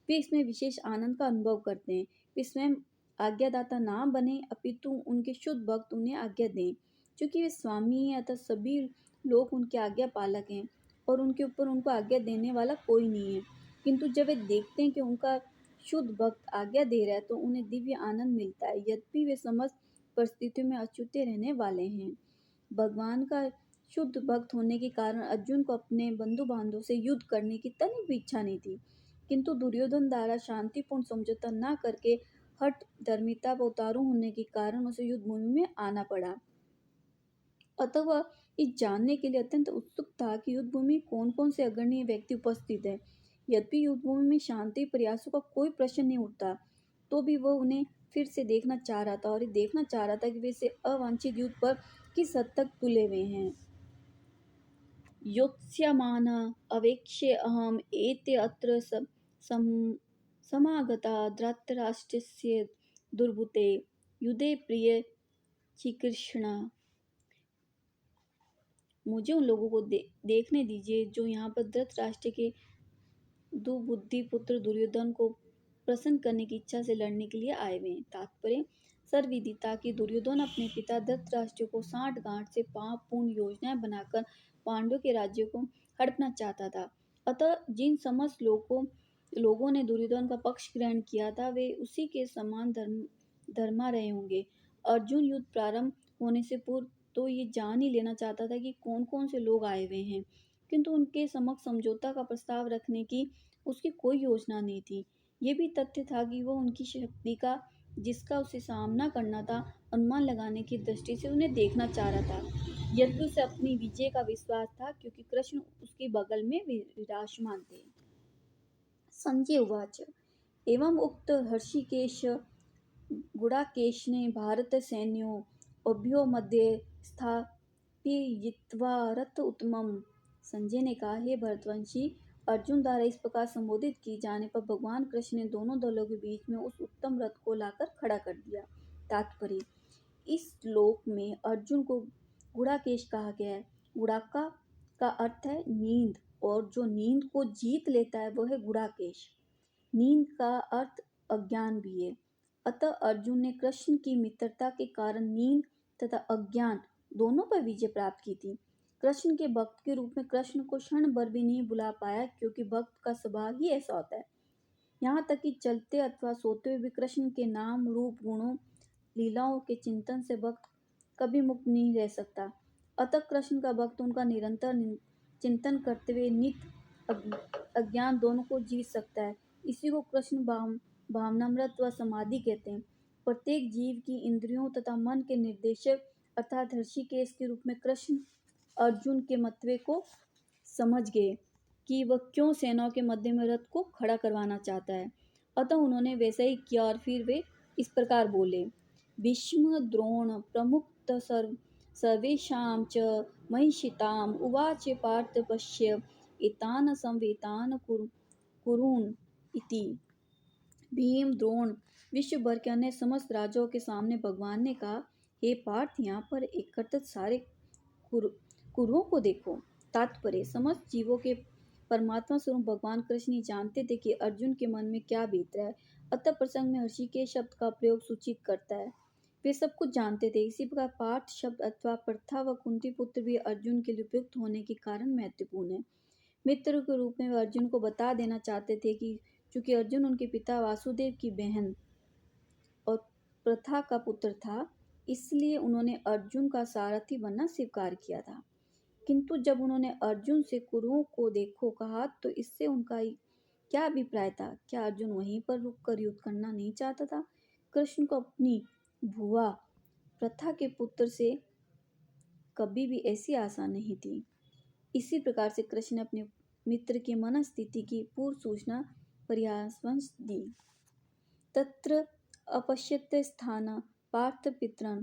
वे इसमें विशेष आनंद का अनुभव करते हैं। वे स्वयं आज्ञादाता ना बने, अपितु उनके शुद्ध भक्त उन्हें आज्ञा दें। क्योंकि वे स्वामी हैं, अतः सभी लोग उनके आज्ञा पालक हैं और उनके ऊपर उनको आज्ञा देने वाला कोई नहीं है। किंतु जब वे देखते हैं कि उनका शुद्ध भक्त आज्ञा दे रहा है तो उन्हें दिव्य आनंद मिलता है। यद्यपि वे समस्त परिस्थितियों में अच्युत रहने वाले हैं। भगवान का शुद्ध भक्त होने के कारण अर्जुन को अपने बंधु बांधवों से युद्ध करने की तनिक भी इच्छा नहीं थी, किंतु दुर्योधन द्वारा शांतिपूर्ण समझौता न करके हठ धर्मिता व उतारू होने के कारण उसे युद्ध भूमि में आना पड़ा। अतः वह इस जानने के लिए अत्यंत उत्सुक था कि युद्ध भूमि कौन कौन से अग्रणी व्यक्ति उपस्थित है। यद्यपि युद्ध भूमि में शांति प्रयासों का कोई प्रश्न नहीं उठता, तो भी वह उन्हें फिर से देखना चाह रहा था और ये देखना चाह रहा था कि वे इसे अवांछित युद्ध पर किस हद तक तुले हुए हैं। योत्स्यमान अवेक्ष्य अहम एते अत्र समागता धृतराष्ट्रस्य दुर्भुते युधे प्रिय चिकीर्षणा। मुझे उन लोगों को देखने दीजिए जो यहाँ पर धृतराष्ट्र के दुबुद्धि पुत्र दुर्योधन को प्रसन्न करने की इच्छा से लड़ने के लिए आए हुए हैं। तात्पर्य सर्वविदिता कि दुर्योधन अपने पिता धृतराष्ट्र को साठ गांठ से पापपूर्ण योजनाएं बनाकर पांडवों के राज्य को हड़पना चाहता था। अतः जिन समस्त लोगों ने दुर्योधन का पक्ष ग्रहण किया था, वे उसी के समान धर्मा रहे होंगे। अर्जुन युद्ध प्रारंभ होने से पूर्व तो ये जान ही लेना चाहता था कि कौन कौन से लोग आए हुए हैं, किंतु उनके समक्ष समझौता का प्रस्ताव रखने की उसकी कोई योजना नहीं थी। ये भी तथ्य था कि वह उनकी शक्ति का, जिसका उसे सामना करना था, अनुमान लगाने की दृष्टि से उन्हें देखना चाह रहा था। यद्यपि उसे अपनी विजय का विश्वास था, क्योंकि कृष्ण उसके बगल में विराजमान थे। संजय उवाच एवं उक्त हर्षिकेश गुडाकेशने भारतसैन्यो उभयो मध्ये स्थापयित्वा रथ उत्तमम्। संजय ने कहा, हे भरतवंशी, अर्जुन द्वारा इस प्रकार संबोधित किए जाने पर भगवान कृष्ण ने दोनों दलों के बीच में उस उत्तम रथ को लाकर खड़ा कर दिया। तात्पर्य इस श्लोक में अर्जुन को गुड़ाकेश कहा गया है। गुड़ाका का अर्थ है नींद, और जो नींद को जीत लेता है वह है गुड़ाकेश। नींद का अर्थ अज्ञान भी है। अतः अर्जुन ने कृष्ण की मित्रता के कारण नींद तथा अज्ञान दोनों पर विजय प्राप्त की थी। कृष्ण के भक्त के रूप में कृष्ण को क्षण भर भी नहीं भुला पाया, क्योंकि भक्त का स्वभाव ही ऐसा होता है। यहाँ तक कि चलते अथवा सोते हुए भी कृष्ण के नाम रूप गुणों लीलाओं के चिंतन से भक्त कभी मुक्त नहीं रह सकता। अतः कृष्ण का भक्त उनका निरंतर चिंतन करते हुए नित्य अज्ञान दोनों को जीत सकता है। इसी को कृष्ण भावनामृत व समाधि कहते हैं। प्रत्येक जीव की इंद्रियों तथा मन के निर्देशक अर्थात ऋषिकेश के रूप में कृष्ण अर्जुन के मतवे को समझ गए कि वह क्यों सेनाओं के मध्य में रथ को खड़ा करवाना चाहता है। अतः उन्होंने वैसा ही किया और फिर वे इस प्रकार बोले, भीष्म द्रोण प्रमुख सर्वेषां च महिषिताम् उवाच पार्थ पश्य एतान् संवेतान् कुरून् इति। भीम द्रोण विश्व भर के अन्य समस्त राजाओं के सामने भगवान ने कहा, हे पार्थ, यहाँ पर एकत्रित सारे कुरुओं को देखो। तात्पर्य समस्त जीवों के परमात्मा स्वरूप भगवान कृष्ण ही जानते थे कि अर्जुन के मन में क्या बीत रहा है। अतः प्रसंग में ऋषिकेश शब्द का प्रयोग सूचित करता है। वे सब कुछ जानते थे। इसी प्रकार पार्थ शब्द अथवा प्रथा व कुंती पुत्र भी अर्जुन के लिए उपयुक्त होने के कारण महत्वपूर्ण है। मित्र के रूप में वे अर्जुन को बता देना चाहते थे कि चूंकि अर्जुन उनके पिता वासुदेव की बहन और प्रथा का पुत्र था, इसलिए उन्होंने अर्जुन का सारथी बनना स्वीकार किया था। किंतु जब उन्होंने अर्जुन से कुरुओं को देखो कहा, तो इससे उनका क्या अभिप्राय था? क्या अर्जुन वहीं पर रुककर युद्ध करना नहीं चाहता था? कृष्ण को अपनी भुआ प्रथा के पुत्र से कभी भी ऐसी आशा नहीं थी। इसी प्रकार से कृष्ण ने अपने मित्र की मनस्थिति की पूर्व सूचना पर्यावंश दी। तत्र अपश्यत स्थान पार्थ पितरन्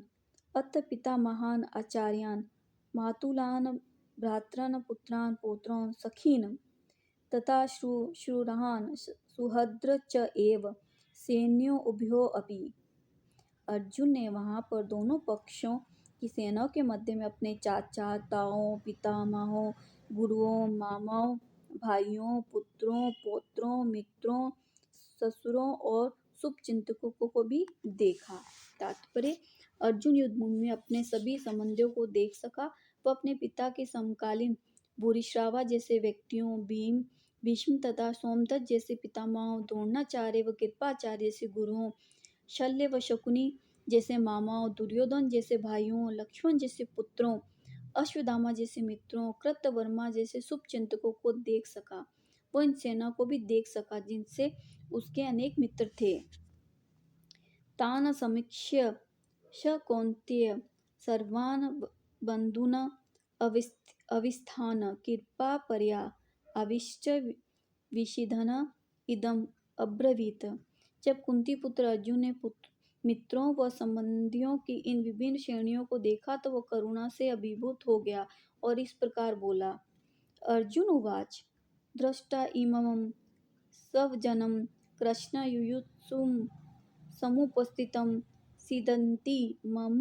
अथ पितामहान् आचार्यान् मातुलान् भ्रातॄन् पुत्रान् पौत्रान् सखीन् तथा शूरान् सुहृद च एव सैन्यो उभयो अपि। अर्जुन ने वहां पर दोनों पक्षों की सेनाओं के मध्य में अपने चाचा, ताओं, पितामहों, गुरुओं, मामाओं, भाइयों, पुत्रों, पौत्रों, मित्रों, ससुरों और शुभचिंतकों को भी देखा। तात्पर्य अर्जुन युद्धभूमि में अपने सभी संबंधियों को देख सका। वह अपने पिता के समकालीन भूरिश्रवा जैसे व्यक्तियों, भीष्म तथा सोमदत्त जैसे पितामहों, द्रोणाचार्य व कृपाचार्य जैसे गुरुओं, शल्य व शकुनी जैसे मामाओं, दुर्योधन जैसे भाइयों, लक्ष्मण जैसे पुत्रों, अश्वत्थामा जैसे मित्रों, कृतवर्मा जैसे शुभचिंतकों को देख सका। वह इन सेना को भी देख सका जिनसे उसके अनेक मित्र थे। तान समीक्ष्य स कौन्तेय सर्वान् बन्धून् अविस्थान कृपा पर्या आविश्च विषिधन इदम अब्रवीत। जब कुंती पुत्र अर्जुन ने मित्रों व संबंधियों की इन विभिन्न श्रेणियों को देखा तो वह करुणा से अभिभूत हो गया और इस प्रकार बोला। अर्जुन उवाच दृष्टा इमं स्वजनं कृष्ण युयुत्सुं समुपस्थितं सीदन्ति मम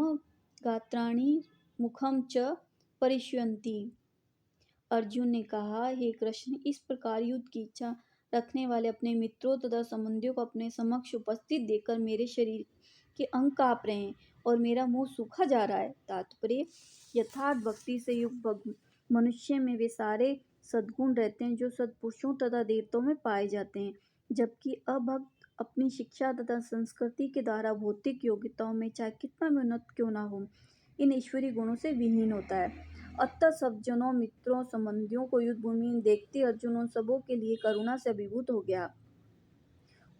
गात्राणि मुखं च परिष्यन्ति। अर्जुन ने कहा, हे कृष्ण, इस प्रकार युद्ध की इच्छा रखने वाले अपने मित्रों तथा संबंधियों को अपने समक्ष उपस्थित देखकर मेरे शरीर के अंग कांप रहे हैं और मेरा मुंह सूखा जा रहा है। तात्पर्य, यथार्थ भक्ति से युक्त मनुष्य में वे सारे सद्गुण रहते हैं जो सत्पुरुषों तथा देवताओं में पाए जाते हैं, जबकि अभक्त अपनी शिक्षा तथा संस्कृति के द्वारा भौतिक योग्यताओं में चाहे कितना भी उन्नत क्यों ना हो, इन ईश्वरीय गुणों से विहीन होता है। अतः सब जनों, मित्रों, संबंधियों को युद्ध भूमि में देखते अर्जुन उन सबों के लिए करुणा से अभिभूत हो गया।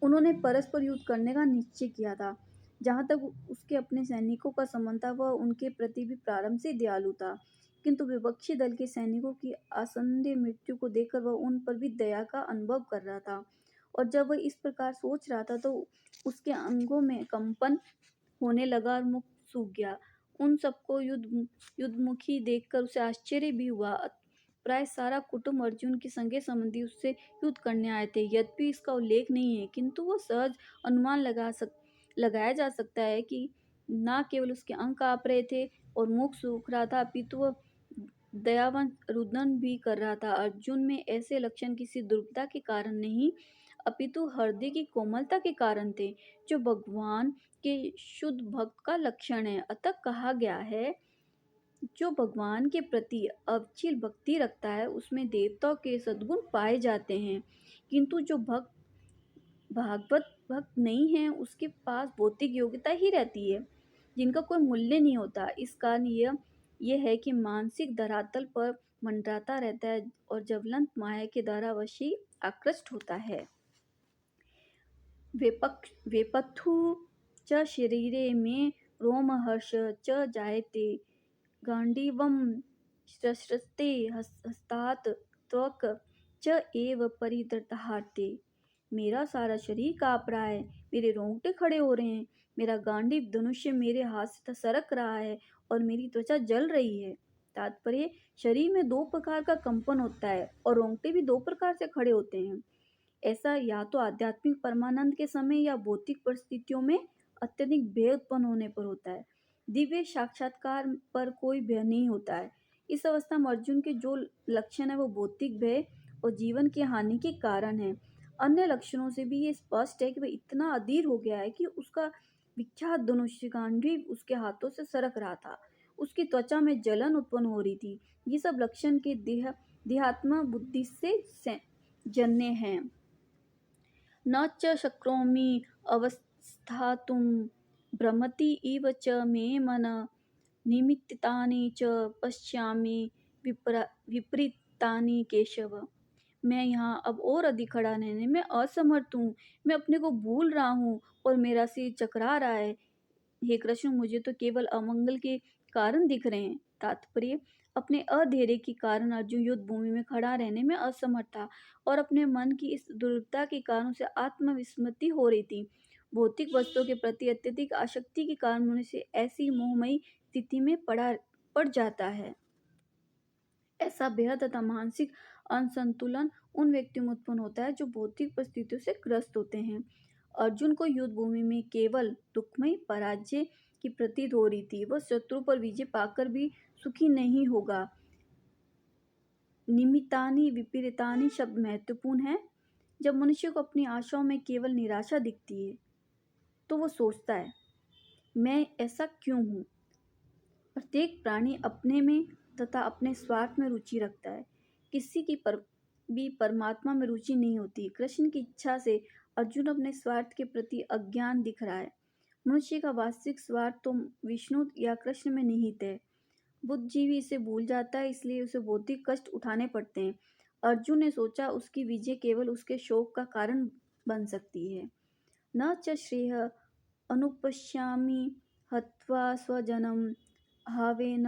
उन्होंने परस्पर युद्ध करने का निश्चय किया था। जहाँ तक उसके अपने सैनिकों का संबंध था, वह उनके प्रति भी प्रारंभ से दयालु था, किंतु विपक्षी दल के सैनिकों की आसन्न मृत्यु को देखकर वह उन पर भी दया का अनुभव कर रहा था। और जब वह इस प्रकार सोच रहा था तो उसके अंगों में कंपन होने लगा और मुख सूख गया। उन सबको युद्धमुखी देखकर उसे आश्चर्य भी हुआ। प्राय सारा कुटुंब अर्जुन के संगे संबंधी उससे युद्ध करने आए थे। यद्यपि इसका उल्लेख नहीं है, किंतु वह सहज अनुमान लगाया जा सकता है कि न केवल उसके अंग कांप रहे थे और मुख सूख रहा था, अपितु वह दयावान रुदन भी कर रहा था। अर्जुन में ऐसे लक्षण किसी दुर्बलता के कारण नहीं, अपितु हृदय की कोमलता के कारण थे, जो भगवान के शुद्ध भक्त का लक्षण है। अतः कहा गया है, जो भगवान के प्रति अविचल भक्ति रखता है उसमें देवताओं के सद्गुण पाए जाते हैं, किंतु जो भागवत भक्त नहीं है उसके पास भौतिक योग्यता ही रहती है, जिनका कोई मूल्य नहीं होता। इस कारण यह है कि मानसिक धरातल पर मंडराता रहता है और ज्वलंत माया के द्वारा वशी आकृष्ट होता है। वेपथु च शरीरे में रोमहर्ष च जायते गांडीवं सृष्टे हस्तात् त्वक च एव परिधृतार्ते। मेरा सारा शरीर कांप रहा है, मेरे रोंगटे खड़े हो रहे हैं, मेरा गांडीव धनुष्य मेरे हाथ से सरक रहा है और मेरी त्वचा जल रही है। तात्पर्य, शरीर में दो प्रकार का कंपन होता है और रोंगटे भी दो प्रकार से खड़े होते हैं। ऐसा या तो आध्यात्मिक परमानंद के समय या भौतिक परिस्थितियों में अत्यधिक भय उत्पन्न होने पर होता है। दिव्य साक्षात्कार पर कोई भय नहीं होता है। इस अवस्था में अर्जुन के जो लक्षण है वो भौतिक भय और जीवन की हानि के कारण है। अन्य लक्षणों से भी ये स्पष्ट है कि वह इतना अधीर हो गया है कि उसका विख्यात धनुष गांडीव उसके हाथों से सरक रहा था, उसकी त्वचा में जलन उत्पन्न हो रही थी। ये सब लक्षण के देहात्म बुद्धि से जन्य हैं। न च शक्नोमि अवस्थातुं भ्रमति इव च मे मन निमित्तानि च पश्यामि विपरीतानि केशव। मैं यहाँ अब और अधिक खड़ा रहने में असमर्थ हूँ। मैं अपने को भूल रहा हूँ और मेरा सिर चकरा रहा है। हे कृष्ण, मुझे तो केवल अमंगल के कारण दिख रहे हैं। तात्पर्य, अपने अधैर्य के कारण अर्जुन युद्ध भूमि में खड़ा रहने में असमर्थ था और अपने मन की इस दुर्बलता के कारण उसे आत्मविस्मृति हो रही थी। भौतिक वस्तुओं के प्रति अत्यधिक आसक्ति के कारण मनुष्य ऐसी मोहमयी स्थिति में पड़ जाता है। ऐसा बेहद तथा मानसिक असंतुलन उन व्यक्तियों में उत्पन्न होता है जो भौतिक परिस्थितियों से ग्रस्त होते हैं। अर्जुन को युद्ध भूमि में केवल दुखमय पराजय की प्रतीत हो रही थी। वह शत्रु पर विजय पाकर भी सुखी नहीं होगा। निमित्तानि विपरीतानि शब्द महत्वपूर्ण है। जब मनुष्य को अपनी आशाओं में केवल निराशा दिखती है तो वो सोचता है, मैं ऐसा क्यों हूँ। प्रत्येक प्राणी अपने में तथा अपने स्वार्थ में रुचि रखता है। किसी की भी परमात्मा में रुचि नहीं होती। कृष्ण की इच्छा से अर्जुन अपने स्वार्थ के प्रति अज्ञान दिख रहा है। मनुष्य का वास्तविक स्वार्थ तो विष्णु या कृष्ण में निहित है। बुद्धिजीवी इसे भूल जाता है, इसलिए उसे भौतिक कष्ट उठाने पड़ते हैं। अर्जुन ने सोचा उसकी विजय केवल उसके शोक का कारण बन सकती है। न च श्रेय अनुपश्यामि हत्वा स्वजनम हावेन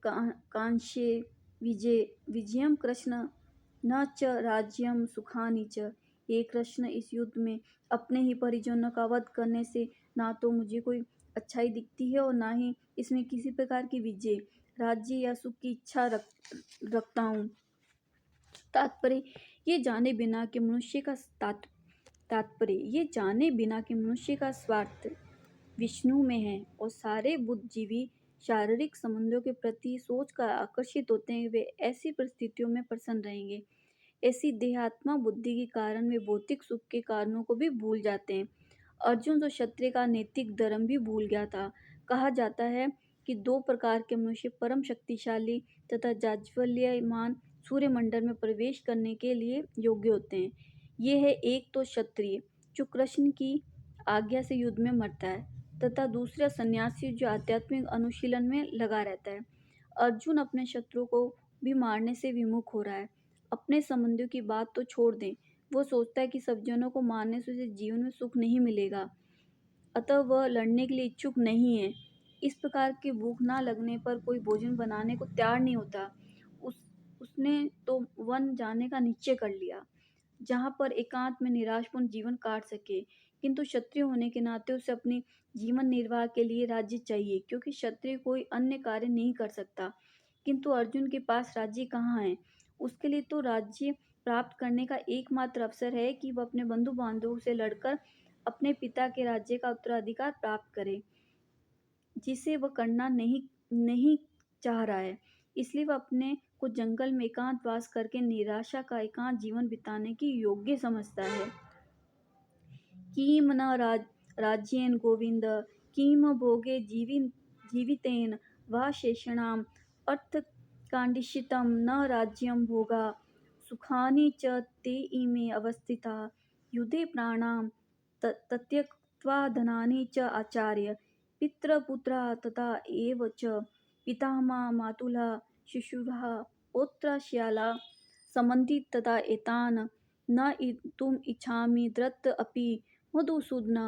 कांक्षे विजयम कृष्ण न च राज्यम सुखानि च। हे कृष्ण, इस युद्ध में अपने ही परिजनों का वध करने से ना तो मुझे कोई अच्छाई दिखती है और ना ही इसमें किसी प्रकार की विजय, राज्य या सुख की इच्छा रखता हूँ। तात्पर्य ये जाने बिना कि मनुष्य का तात्पर्य ये जाने बिना कि मनुष्य का स्वार्थ विष्णु में है और सारे बुद्धिजीवी शारीरिक संबंधों के प्रति सोच कर आकर्षित होते हैं, वे ऐसी परिस्थितियों में प्रसन्न रहेंगे। ऐसी देहात्मा बुद्धि के कारण वे भौतिक सुख के कारणों को भी भूल जाते हैं। अर्जुन तो क्षत्रिय का नैतिक धर्म भी भूल गया था। कहा जाता है कि दो प्रकार के मनुष्य परम शक्तिशाली तथा जाज्वल्यमान सूर्यमंडल में प्रवेश करने के लिए योग्य होते हैं। ये है एक तो क्षत्रिय जो कृष्ण की आज्ञा से युद्ध में मरता है, तथा दूसरा सन्यासी जो आध्यात्मिक अनुशीलन में लगा रहता है। अर्जुन अपने शत्रु को भी मारने से विमुख हो रहा है। अपने संबंधियों की बात तो छोड़ दें, वो सोचता है कि सब जनों को मारने से उसे जीवन में सुख नहीं मिलेगा, अतः वह लड़ने के लिए इच्छुक नहीं है। इस प्रकार की भूख ना लगने पर कोई भोजन बनाने को तैयार नहीं होता। उसने तो वन जाने का निश्चय कर लिया, जहाँ पर एकांत में निराशपूर्ण जीवन काट सके। किंतु क्षत्रिय होने के नाते उसे अपनी जीवन निर्वाह के लिए राज्य चाहिए, क्योंकि क्षत्रिय कोई अन्य कार्य नहीं कर सकता। किंतु अर्जुन के पास राज्य कहाँ है? उसके लिए तो राज्य प्राप्त करने का एकमात्र अवसर है कि वह अपने बंधु बांधवों से लड़कर अपने पिता के राज्य का उत्तराधिकार प्राप्त करे, जिसे वह करना नहीं चाह रहा है। इसलिए वह अपने को जंगल में एकांतवास करके निराशा का एकांत जीवन बिताने की योग्य समझता है। किम न राज्येन गोविंद किम भोगे जीवितेन वा शेषणाम अर्थकांडिशितं न राज्यं भोगा सुखानि च ते इमे अवस्थिता युधे प्राणां त्यक्त्वा धनानि च आचार्य पितृपुत्रा तथा एव च पितामहा मातुलः शिशुरः पौत्रश्याला सम्बन्धी तथा एतान् न तुम इच्छामि धृत अपि मधुसूदन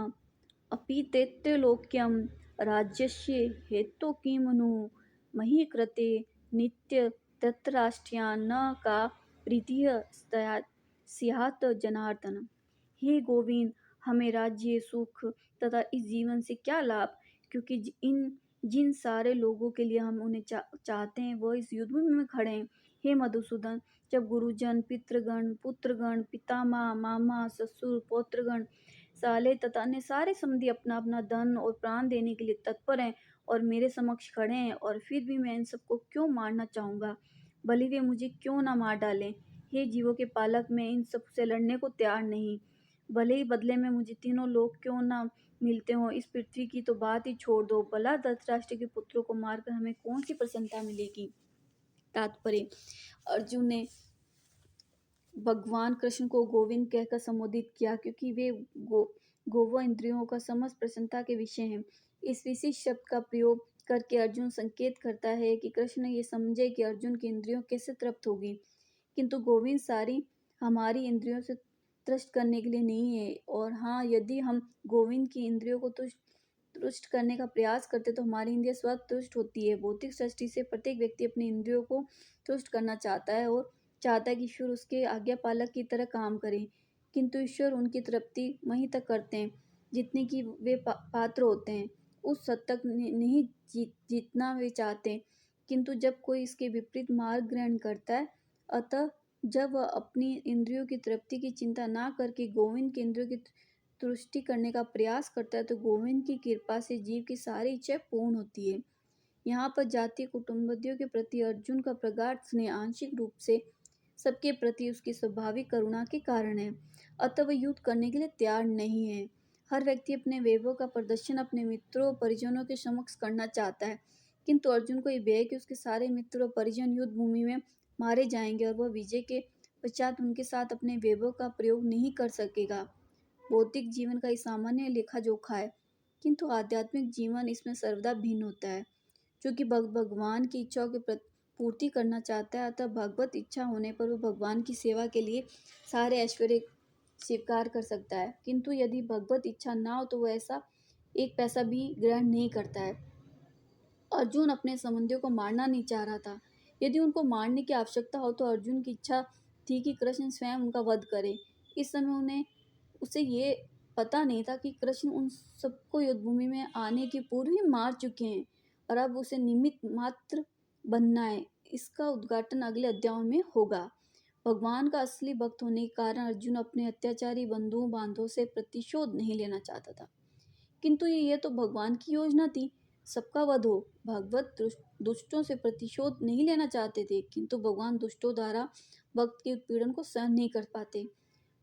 अपि त्रैलोक्यं राज्यस्य हेतु किं नु मही कृते नित्य धृतराष्ट्रान् न का प्रीतिः स्यात् जनार्दन। हे गोविंद, हमें राज्य सुख तथा इस जीवन से क्या लाभ, क्योंकि जिन सारे लोगों के लिए हम उन्हें चाहते हैं वह इस युद्ध में खड़े हैं। हे मधुसूदन, जब गुरुजन, पितृगण, पुत्रगण, पितामह, मामा, ससुर, पौत्रगण, साले तथा अन्य सारे संबंधी अपना अपना धन और प्राण देने के लिए तत्पर हैं और मेरे समक्ष खड़े हैं, और फिर भी मैं इन सबको क्यों मारना चाहूँगा, भले वे मुझे क्यों ना मार डालें। हे जीवों के पालक, मैं इन सब से लड़ने को तैयार नहीं, भले ही बदले में मुझे तीनों लोग क्यों ना मिलते हों। इस पृथ्वी की तो बात ही छोड़ दो, भला धृतराष्ट्र के पुत्रों को मारकर हमें कौन सी प्रसन्नता मिलेगी। तात्पर्य, अर्जुन ने भगवान कृष्ण को गोविंद कहकर संबोधित किया, क्योंकि वे गोव इंद्रियों का समस्त प्रसन्नता के विषय हैं। इस विशेष शब्द का प्रयोग करके अर्जुन संकेत करता है कि कृष्ण ये समझे कि अर्जुन की इंद्रियों कैसे तृप्त होगी, किंतु गोविंद सारी हमारी इंद्रियों से तुष्ट करने के लिए नहीं है। और हाँ, यदि हम गोविंद की इंद्रियों को तुष्ट करने का प्रयास करते तो हमारी इंद्रिय स्वतः तुष्ट होती है। भौतिक सृष्टि से प्रत्येक व्यक्ति अपनी इंद्रियों को तुष्ट करना चाहता है और चाहता है कि ईश्वर उसके आज्ञा पालक की तरह काम करें, किंतु ईश्वर उनकी तृप्ति वहीं तक करते हैं जितने की वे पात्र होते हैं, उस हद तक नहीं जितना वे चाहते हैं। किंतु जब कोई इसके विपरीत मार्ग ग्रहण करता है, अतः जब वह अपनी इंद्रियों की तृप्ति की चिंता ना करके गोविंद की इंद्रियों की तुष्टि करने का प्रयास करता है, तो गोविंद की कृपा से जीव की सारी इच्छा पूर्ण होती है। यहाँ पर जातीय कुटुंबियों के प्रति अर्जुन का प्रगाढ़ स्नेह आंशिक रूप से सबके प्रति उसकी स्वाभाविक करुणा के कारण है, अतः वह युद्ध करने के लिए तैयार नहीं है। हर व्यक्ति अपने वैभव का प्रदर्शन अपने मित्रों और परिजनों के समक्ष करना चाहता है, किंतु अर्जुन को यह भय है कि उसके सारे मित्र और परिजन युद्ध भूमि में मारे जाएंगे और वह विजय के पश्चात उनके साथ अपने वैभव का प्रयोग नहीं कर सकेगा। भौतिक जीवन का ये सामान्य लेखा जोखा है, किंतु आध्यात्मिक जीवन इसमें सर्वदा भिन्न होता है, जो कि भगवान की इच्छाओं की पूर्ति करना चाहता है। अतः भगवत इच्छा होने पर वह भगवान की सेवा के लिए सारे ऐश्वर्य स्वीकार कर सकता है, किंतु यदि भगवत इच्छा ना हो तो वह ऐसा एक पैसा भी ग्रहण नहीं करता है। अर्जुन अपने संबंधियों को मारना नहीं चाह रहा था। यदि उनको मारने की आवश्यकता हो तो अर्जुन की इच्छा थी कि कृष्ण स्वयं उनका वध करे। इस समय उसे ये पता नहीं था कि कृष्ण उन सबको युद्धभूमि में आने की पूर्व ही मार चुके हैं और अब उसे निमित्त मात्र बनना है। इसका उद्घाटन अगले अध्यायों में होगा। भगवान का असली भक्त होने के कारण अर्जुन अपने अत्याचारी बंधुओं बांधवों से प्रतिशोध नहीं लेना चाहता था, किंतु ये तो भगवान की योजना थी, सबका वध हो। भगवत दुष्टों से प्रतिशोध नहीं लेना चाहते थे, किंतु भगवान दुष्टों द्वारा भक्त के उत्पीड़न को सहन नहीं कर पाते।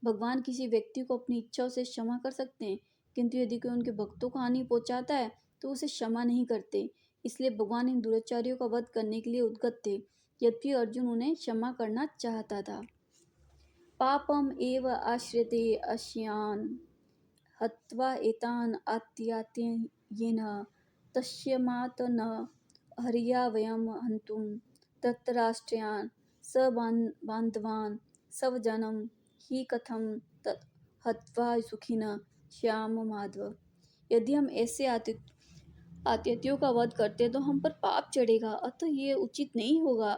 भगवान किसी व्यक्ति को अपनी इच्छाओं से क्षमा कर सकते हैं, किंतु यदि कोई उनके भक्तों को हानि पहुंचाता है तो उसे क्षमा नहीं करते। इसलिए भगवान इन दुराचारियों का वध करने के लिए उद्गत थे, यद्यपि अर्जुन उन्हें क्षमा करना चाहता था। पापम एव आश्रिते अश्यान हत्वा एतान् आत्यात्ययेन तस्मात् न हर्या वयं हन्तुं धृतराष्ट्रान् बान्धवान् स्वजनं हि कथं तत् हत्वा सुखिनः श्याम माधव। यदि हम ऐसे आतिथ्यों का वध करते तो हम पर पाप चढ़ेगा, अतः ये उचित नहीं होगा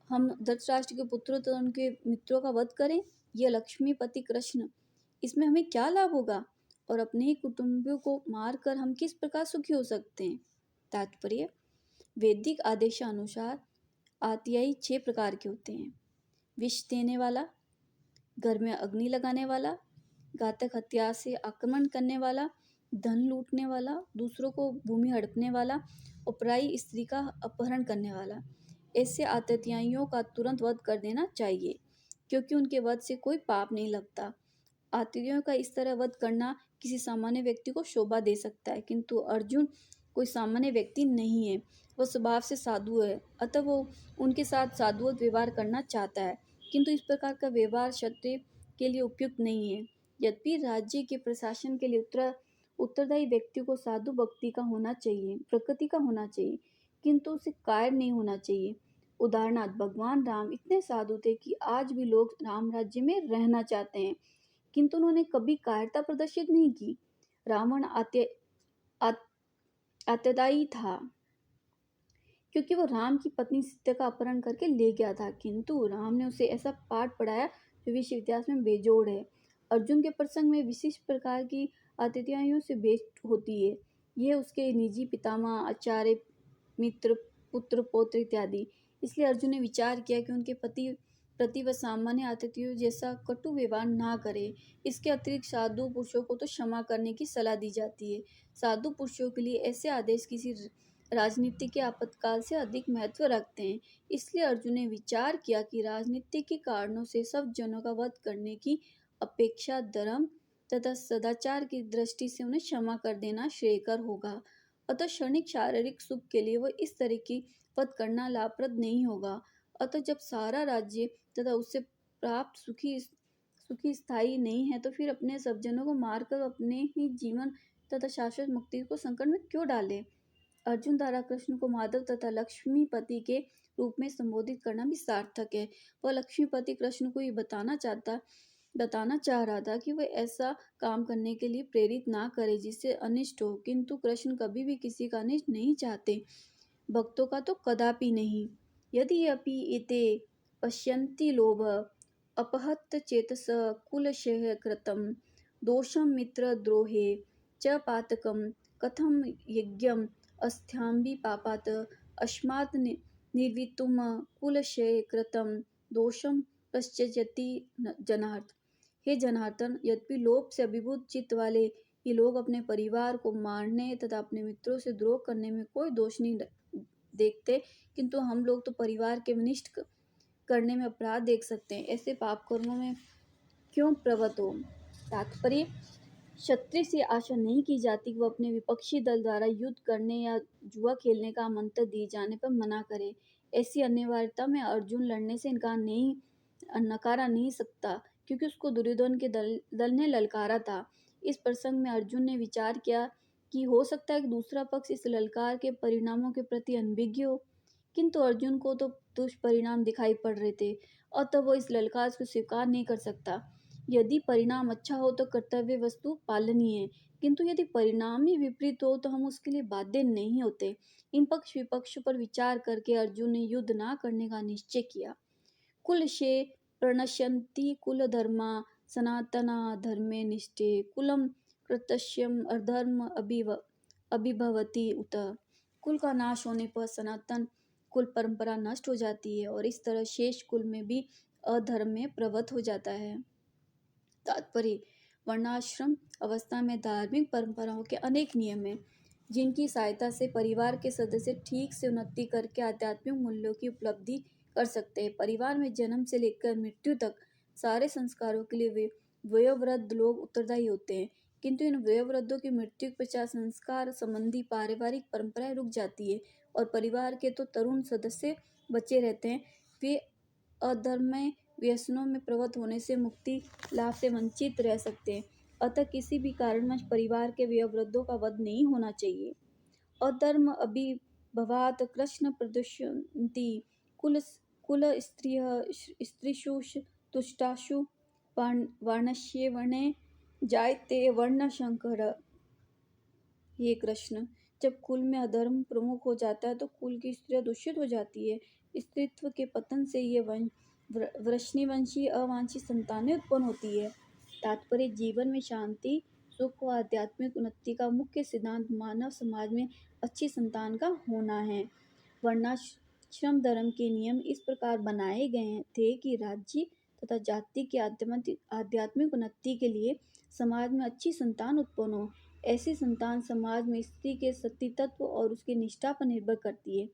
हम धृतराष्ट्र के पुत्रों तथा उनके मित्रों का वध करें। यह लक्ष्मीपति कृष्ण, इसमें हमें क्या लाभ होगा और अपने ही कुटुंबियों को मारकर हम किस प्रकार सुखी हो सकते हैं। तात्पर्य, वैदिक आदेशानुसार आतियाई 6 प्रकार के होते हैं। विष देने वाला, घर में अग्नि लगाने वाला, घातक हथियार से आक्रमण करने वाला, धन लूटने वाला, दूसरों को भूमि हड़पने वाला और पराई स्त्री का अपहरण करने वाला। ऐसे आतताइयों का तुरंत वध कर देना चाहिए, क्योंकि उनके वध से कोई पाप नहीं लगता। आतताइयों का इस तरह वध करना किसी सामान्य व्यक्ति को शोभा दे सकता है, किंतु अर्जुन कोई सामान्य व्यक्ति नहीं है, वह स्वभाव से साधु है, अतः वो उनके साथ साधुवत व्यवहार करना चाहता है, किंतु इस प्रकार का व्यवहार क्षत्रिय के लिए उपयुक्त नहीं है। यद्यपि राज्य के प्रशासन के लिए उत्तरदायी व्यक्ति को साधु भक्ति का होना चाहिए, प्रकृति का होना चाहिए, किंतु उसे कायर नहीं होना चाहिए। उदाहरणार्थ, भगवान राम इतने साधु थे कि आज भी लोग राम राज्य में रहना चाहते हैं, किंतु उन्होंने कभी कायरता प्रदर्शित नहीं की। रावण आत्यदायी था, क्योंकि वो राम की पत्नी सीता का अपहरण करके ले गया था, किंतु राम ने उसे ऐसा पाठ पढ़ाया जो विश्व इतिहास में बेजोड़ है। अर्जुन के प्रसंग में विशिष्ट प्रकार की आतिथ्यों से भेंट होती है। यह उसके निजी पितामह, आचार्य, मित्र, पुत्र, पौत्र इत्यादि। इसलिए अर्जुन ने विचार किया कि उनके प्रति वह सामान्य आतिथ्यों जैसा कटु व्यवहार ना करे। इसके अतिरिक्त साधु पुरुषों को तो क्षमा करने की सलाह दी जाती है। साधु पुरुषों के लिए ऐसे आदेश किसी राजनीति के आपातकाल से अधिक महत्व रखते हैं। इसलिए अर्जुन ने विचार किया कि राजनीति के कारणों से सब जनों का वध करने की अपेक्षा धर्म तथा सदाचार की दृष्टि से उन्हें क्षमा कर देना श्रेयकर होगा। अतः क्षणिक शारीरिक सुख के लिए वह इस तरह की वध करना लाभप्रद नहीं होगा। अतः जब सारा राज्य तथा उससे प्राप्त सुखी स्थायी नहीं है, तो फिर अपने सब जनों को मारकर अपने ही जीवन तथा शाश्वत मुक्ति को संकट में क्यों डाले। अर्जुन द्वारा कृष्ण को माधव तथा लक्ष्मीपति के रूप में संबोधित करना भी सार्थक है। वह लक्ष्मीपति कृष्ण को ये बताना चाह रहा था कि वह ऐसा काम करने के लिए प्रेरित ना करे जिससे अनिष्ट हो, किंतु कृष्ण कभी भी किसी का अनिष्ट नहीं चाहते, भक्तों का तो कदापि नहीं। यदि अपि एते पश्यन्ति लोभ अपहत चेतस कुलक्षय कृतं दोषं मित्रद्रोहे च पातकं कथं यज्ञम् अस्त्याम्बि पापात् अस्मात् निर्वितुम कुलक्षय कृतं दोषं पश्यति जनार्थ। हे जनार्दन, यद्यपि लोभ से अभिभूत चित्त वाले ये लोग अपने परिवार को मारने तथा अपने मित्रों से द्रोह करने में कोई दोष नहीं देखते, किंतु हम लोग तो परिवार के विनिष्ट करने में अपराध देख सकते हैं। ऐसे पाप कर्मों में क्यों प्रवृत्त हो। तात्पर्य, क्षत्रिय से आशा नहीं की जाती कि वह अपने विपक्षी दल द्वारा युद्ध करने या जुआ खेलने का आमंत्रण दिए जाने पर मना करे। ऐसी अनिवार्यता में अर्जुन लड़ने से नकारा नहीं सकता, क्योंकि उसको दुर्योधन के दल ने ललकारा था। इस प्रसंग में अर्जुन ने विचार किया कि हो सकता है कि दूसरा पक्ष इस ललकार के परिणामों के प्रति अनभिज्ञ हो, किंतु अर्जुन को तो दुष्परिणाम दिखाई पड़ रहे थे, अतः वो इस ललकार को स्वीकार नहीं कर सकता। यदि परिणाम अच्छा हो तो कर्तव्य वस्तु पालनीय है, किंतु यदि परिणाम ही विपरीत हो तो हम उसके लिए बाध्य नहीं होते। इन पक्ष विपक्ष पर विचार करके अर्जुन ने युद्ध ना करने का निश्चय किया। कुलशे प्रणश्यन्ति कुलधर्मा सनातना धर्मे निष्ठे कुलम कृतस्यम् अधर्म अभिभवति उत। कुल का नाश होने पर सनातन कुल परंपरा नष्ट हो जाती है और इस तरह शेष कुल में भी अधर्म में प्रवृत्त हो जाता है। तात्पर्य: वर्णाश्रम अवस्था में धार्मिक परंपराओं के अनेक नियम हैं, जिनकी सहायता से परिवार के सदस्य ठीक से उन्नति करके आध्यात्मिक मूल्यों की उपलब्धि कर सकते हैं। परिवार में जन्म से लेकर मृत्यु तक सारे संस्कारों के लिए वे वयोवृद्ध लोग उत्तरदायी होते हैं, किंतु इन वयोवृद्धों की मृत्यु के पश्चात संस्कार संबंधी पारिवारिक परंपराएं रुक जाती है और परिवार के तो तरुण सदस्य बचे रहते हैं। वे अधर्ममय व्यसनों में प्रवृत्त होने से मुक्ति लाभ से वंचित रह सकते हैं। अतः किसी भी कारणवश परिवार के वयोवृद्धों का वध नहीं होना चाहिए। अधर्म अभिभवात् कृष्ण प्रदुष्यन्ति कुल कुल स्त्रीषु तुष्टाशु वर्णस्य वर्णे जायते वर्णशंकर। हे कृष्ण, जब कुल में अधर्म प्रमुख हो जाता है तो कुल की स्त्रियां दूषित हो जाती है। स्त्रीत्व के पतन से ये वृष्णिवंशी अवांछित संतानें उत्पन्न होती है। तात्पर्य: जीवन में शांति, सुख व आध्यात्मिक उन्नति का मुख्य सिद्धांत मानव समाज में अच्छी संतान का होना है। वर्णाश्रम धर्म के नियम इस प्रकार बनाए गए थे कि राज्य तथा जाति की आध्यात्मिक उन्नति के लिए समाज में अच्छी संतान उत्पन्न हो। ऐसी संतान समाज में स्त्री के सतीत्व और उसकी निष्ठा पर निर्भर करती है।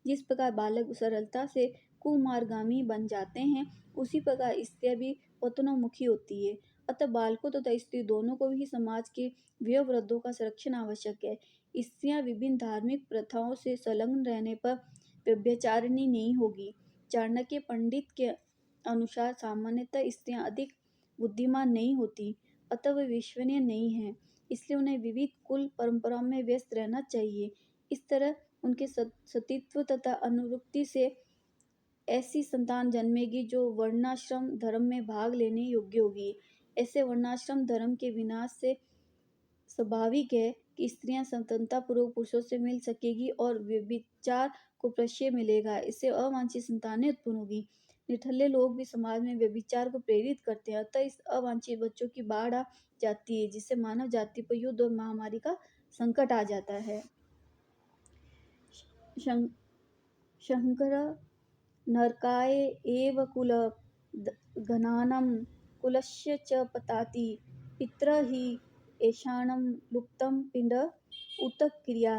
जिस प्रकार बालक सरलता से कुमार्गामी बन जाते हैं, उसी प्रकार स्त्रियां भी पतनोन्मुखी होती है। अतः बालकों तथा स्त्री दोनों को भी समाज के वयोवृद्धों का संरक्षण आवश्यक है। स्त्रियां विभिन्न धार्मिक प्रथाओं से संलग्न रहने पर व्यभिचारिणी नहीं होगी। चाणक्य पंडित के अनुसार सामान्यतः स्त्रियां अधिक बुद्धिमान नहीं होती, अतः वे विश्वसनीय नहीं हैं, इसलिए उन्हें विविध कुल परंपराओं में व्यस्त रहना चाहिए। इस तरह उनके सतीत्व तथा अनुरक्ति से ऐसी संतान जन्मेगी जो वर्णाश्रम धर्म में भाग लेने योग्य होगी। ऐसे वर्णाश्रम धर्म के विनाश से स्वाभाविक है कि स्त्रियां स्वतंत्रतापूर्वक पुरुषों से मिल सकेगी और व्यभिचार को प्रश्रय मिलेगा। इससे अवांछित संतानें उत्पन्न होगी। निठल्ले लोग भी समाज में व्यभिचार को प्रेरित करते हैं, अतः इस अवांछित बच्चों की बाढ़ आ जाती है, जिससे मानव जाति पर युद्ध और महामारी का संकट आ जाता है। शंकर नरकाय एव कुल घनानं कुलस्य च पताति पितर हि ऐषाणं लुप्तं पिंड उत क्रिया।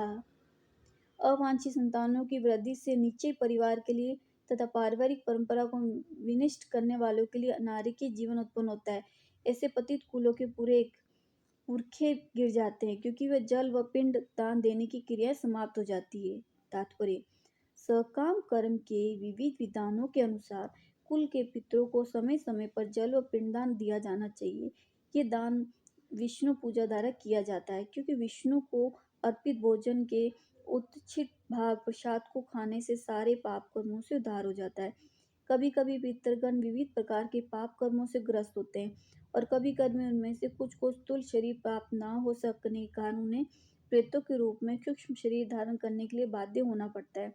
अवांछित संतानों की वृद्धि से नीचे परिवार के लिए तथा पारिवारिक परंपरा को विनष्ट करने वालों के लिए नारकीय जीवन उत्पन्न होता है। ऐसे पतित कुलों के पूरे पुरखे गिर जाते हैं, क्योंकि वह जल व पिंड दान देने की क्रिया समाप्त हो जाती है। तात्पर्य: सकाम कर्म के विविध विधानों के अनुसार कुल के पितरों को समय समय पर जल व पिंडदान दिया जाना चाहिए। ये दान विष्णु पूजा द्वारा किया जाता है, क्योंकि विष्णु को अर्पित भोजन के उच्छिष्ट भाग प्रसाद को खाने से सारे पाप कर्मों से उद्धार हो जाता है। कभी कभी पितरगण विविध प्रकार के पाप कर्मों से ग्रस्त होते हैं और कभी कभी उनमें से कुछ को स्थूल शरीर प्राप्त न हो सकने के कारण उन्हें प्रेतों के रूप में सूक्ष्म शरीर धारण करने के लिए बाध्य होना पड़ता है।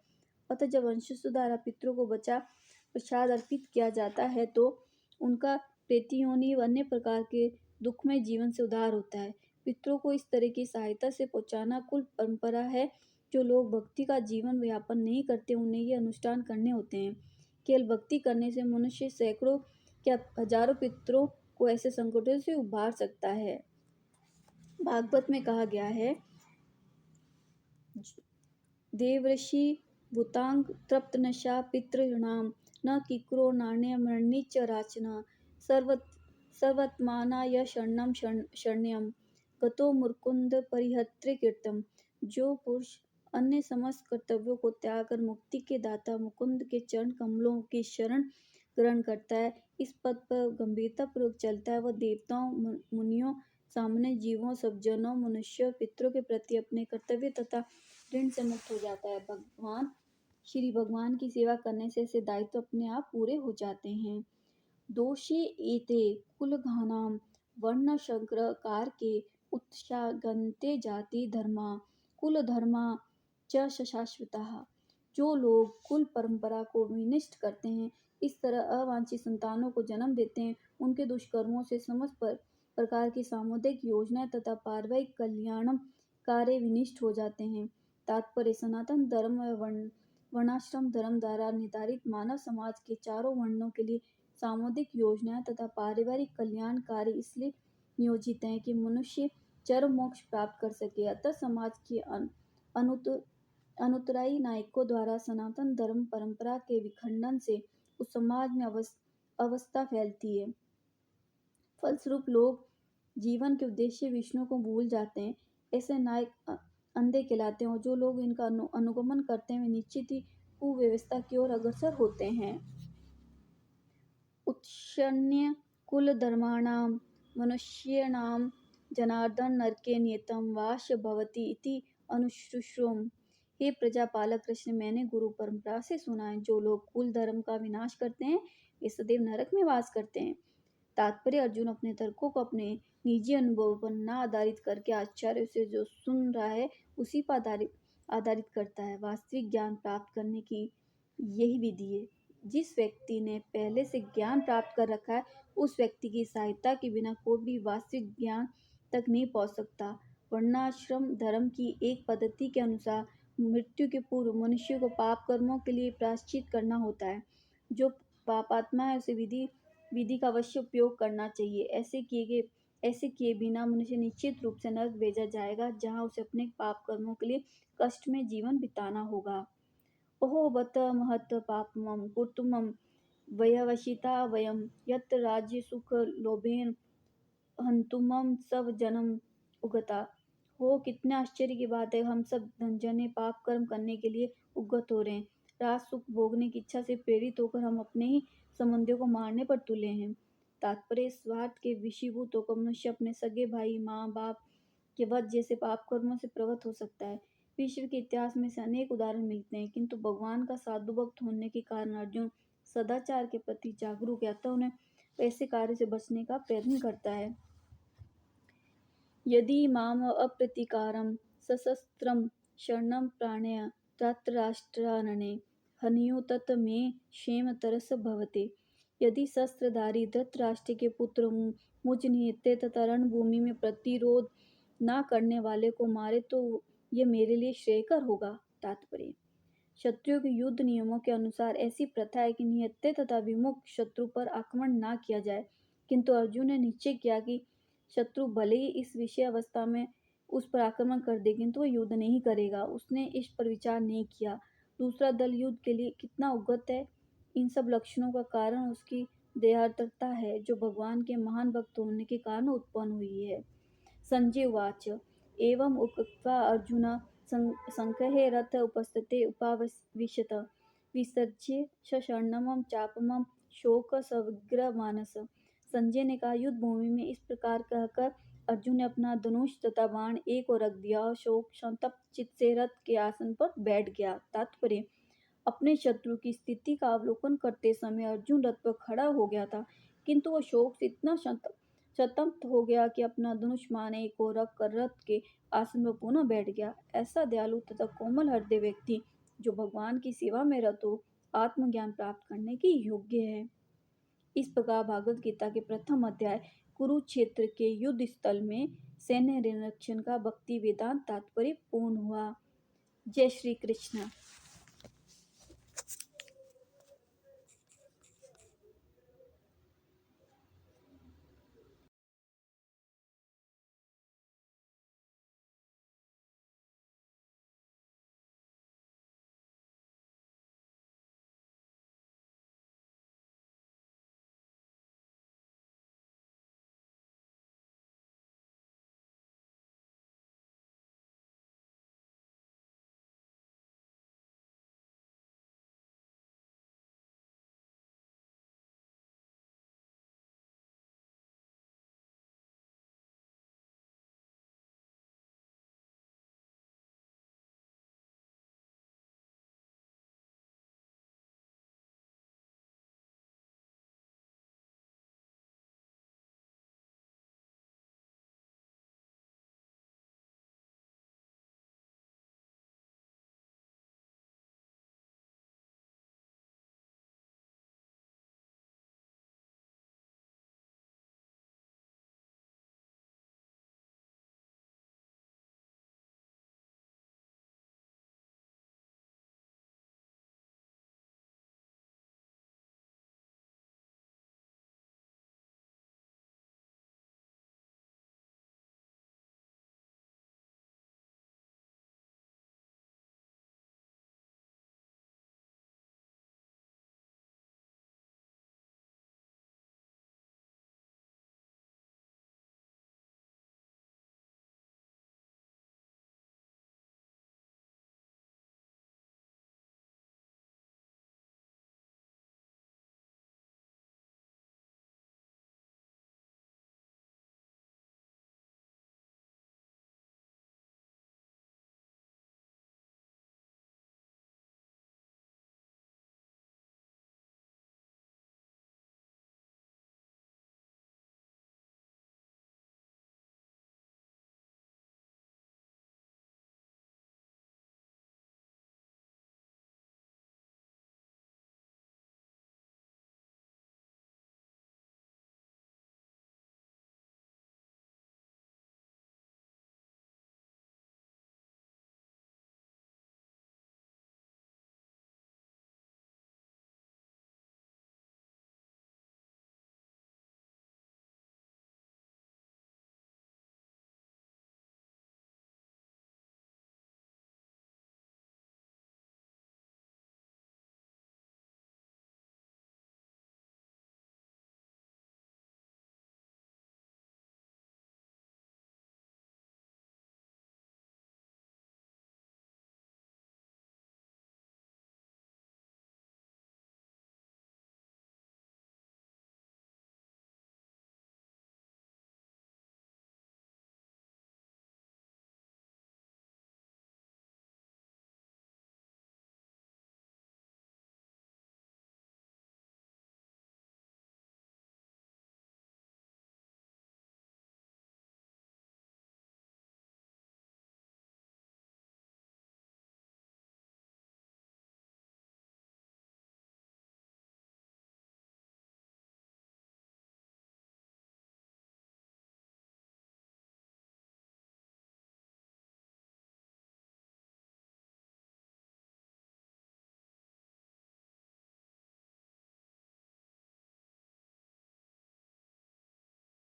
अतः जब वंशजों द्वारा पितरों को बचा प्रसाद अर्पित किया जाता है तो उनका प्रेतयोनि व अन्य प्रकार के दुखमय जीवन से उद्धार होता है। पितरों को इस तरह की सहायता से पहुंचाना कुल परंपरा है। जो लोग भक्ति का जीवन यापन नहीं करते, उन्हें ये अनुष्ठान करने होते हैं। केवल भक्ति करने से मनुष्य सैकड़ों या हजारों पितरों को ऐसे संकटों से उबार सकता है। भागवत में कहा गया है, देवर्षि भूतांग तृप्तनशा पितॄणां न किक्रो नाण्यमणि च राचना सर्वत्माना य शरणं शरण्यं गतो मुकुंद परिहत्रे कीर्तम। जो पुरुष अन्य समस्त कर्तव्यों को त्याग कर मुक्ति के दाता मुकुंद के चरण कमलों की शरण ग्रहण करता है, इस पद पर गंभीरतापूर्वक चलता है, वह देवताओं, मुनियों, सामान्य जीवों, सज्जनों, मनुष्यों, पितरों के प्रति अपने कर्तव्य तथा ऋण से मुक्त हो जाता है। श्री भगवान की सेवा करने से ऐसे दायित्व अपने आप पूरे हो जाते हैं। दोषे एते कुलघानां वर्णशंकरकारके उत्सागन्ते जाति धर्मा कुल धर्मा च शाश्वताः। जो लोग कुल परंपरा को विनष्ट करते हैं, इस तरह अवांछित संतानों को जन्म देते हैं, उनके दुष्कर्मों से समस्त प्रकार की सामुदायिक योजनाएं तथा पारिवारिक कल्याणम कार्य विनिष्ट हो जाते हैं। तात्पर्य सनातन धर्म व वर्णाश्रम धर्म द्वारा निर्धारित मानव समाज के चारों वर्णों के लिए सामुदायिक योजनाएं तथा पारिवारिक कल्याण कार्य इसलिए नियोजित हैं कि मनुष्य चरम मोक्ष प्राप्त कर सके। अतः समाज के अनुत्तरायी नायकों द्वारा सनातन धर्म परंपरा के विखंडन से उस समाज में अवस्था फैलती है। फलस्वरूप लोग जीवन के उद्देश्य विष्णु को भूल जाते हैं। ऐसे नायक अंधे कहलाते हैं और जो लोग इनका अनुगमन करते हैं वे निश्चित ही कुव्यवस्था की ओर अग्रसर होते हैं। उत्सन्य कुल धर्माणां मनुष्याणां जनार्दन नरके नियतं वास भवति इति अनुशुश्रुम। हे प्रजापालक कृष्ण, मैंने गुरु परंपरा से सुना है, जो लोग कुल धर्म का विनाश करते हैं वे सदैव नरक में वास करते हैं। तात्पर्य अर्जुन अपने तर्कों को अपने निजी अनुभव पर न आधारित करके आचार्यों से जो सुन रहा है उसी पर आधारित करता है। वास्तविक ज्ञान प्राप्त करने की यही विधि है। जिस व्यक्ति ने पहले से ज्ञान प्राप्त कर रखा है उस व्यक्ति की सहायता के बिना कोई भी वास्तविक ज्ञान तक नहीं पहुंच सकता। वर्णाश्रम धर्म की एक पद्धति के अनुसार मृत्यु के पूर्व मनुष्य को पाप कर्मों के लिए प्रायश्चित करना होता है। जो पापात्मा है उसे विधि का अवश्य उपयोग करना चाहिए। ऐसे किए बिना मनुष्य निश्चित रूप से नरक भेजा जाएगा, जहाँ उसे अपने पाप कर्मों के लिए कष्ट में जीवन बिताना होगा। ओहो बत महत पापमं कुर्तुमं वयवशिता वयं यत् राज्य सुख लोभेन हंतुमं सब जन्म उगता। हो कितने आश्चर्य की बात है, हम सब धनजने पाप कर्म करने के लिए उगत हो रहे हैं। राज सुख भोगने की इच्छा से प्रेरित होकर हम अपने ही संबंधियों को मारने पर तुले हैं। तात्पर्य स्वार्थ के विषीभूत होकर मनुष्य अपने सगे भाई माँ बाप के वध जैसे पाप कर्मों से प्रवृत्त हो सकता है। विश्व के इतिहास में से अनेक उदाहरण मिलते हैं, किंतु भगवान का साधु भक्त होने के कारण अर्जुन सदाचार के प्रति जागरूक है, अतः उन्हें ऐसे कार्य से बचने का प्रयत्न करता है। यदि माम अप्रतीकारं सशस्त्रं शरणं प्राणेय धृतराष्ट्रानने हनियो तत् मे क्षेमतरस भवते। यदि शस्त्रधारी धृतराष्ट्र के पुत्र मुझ निहत्थे तथा रणभूमि में प्रतिरोध न करने वाले को मारे तो यह मेरे लिए श्रेयकर होगा। तात्पर्य शत्रुओं के युद्ध नियमों के अनुसार ऐसी प्रथा है कि निहत्थे तथा विमुख शत्रु पर आक्रमण न किया जाए, किंतु अर्जुन ने निश्चय किया कि शत्रु भले ही इस विषय अवस्था में उस पर आक्रमण कर दे, किंतु वह युद्ध नहीं करेगा। उसने इस पर विचार नहीं किया दूसरा दल युद्ध के लिए कितना उगत है। इन सब लक्षणों का कारण उसकी दयार्द्रता है, जो भगवान के महान भक्त होने के कारण उत्पन्न हुई है। संजय उवाच एवं उक्त्वा अर्जुन संकहे रथ उपस्थिते उपाविशत विसर्ज्य शरणमं चापमं शोक सविग्रमानस। संजय ने कहा, युद्ध भूमि में इस प्रकार कहकर अर्जुन ने अपना धनुष तथा बाण एक ओर रख दिया और शोक संतप्त चित्त से रथ के आसन पर बैठ गया। तात्पर्य अपने शत्रु की स्थिति का अवलोकन करते समय अर्जुन रथ पर खड़ा हो गया था, किंतु वह शोक से इतना संतप्त हो गया कि अपना धनुष बाण एक ओर रख कर रथ के आसन पर पुनः बैठ गया। ऐसा दयालु तथा कोमल हृदय व्यक्ति जो भगवान की सेवा में रत हो, आत्मज्ञान प्राप्त करने के योग्य है। इस प्रकार भागवत गीता के प्रथम अध्याय कुरुक्षेत्र के युद्ध स्थल में सैन्य निरीक्षण का भक्ति वेदांत तात्पर्य पूर्ण हुआ। जय श्री कृष्ण।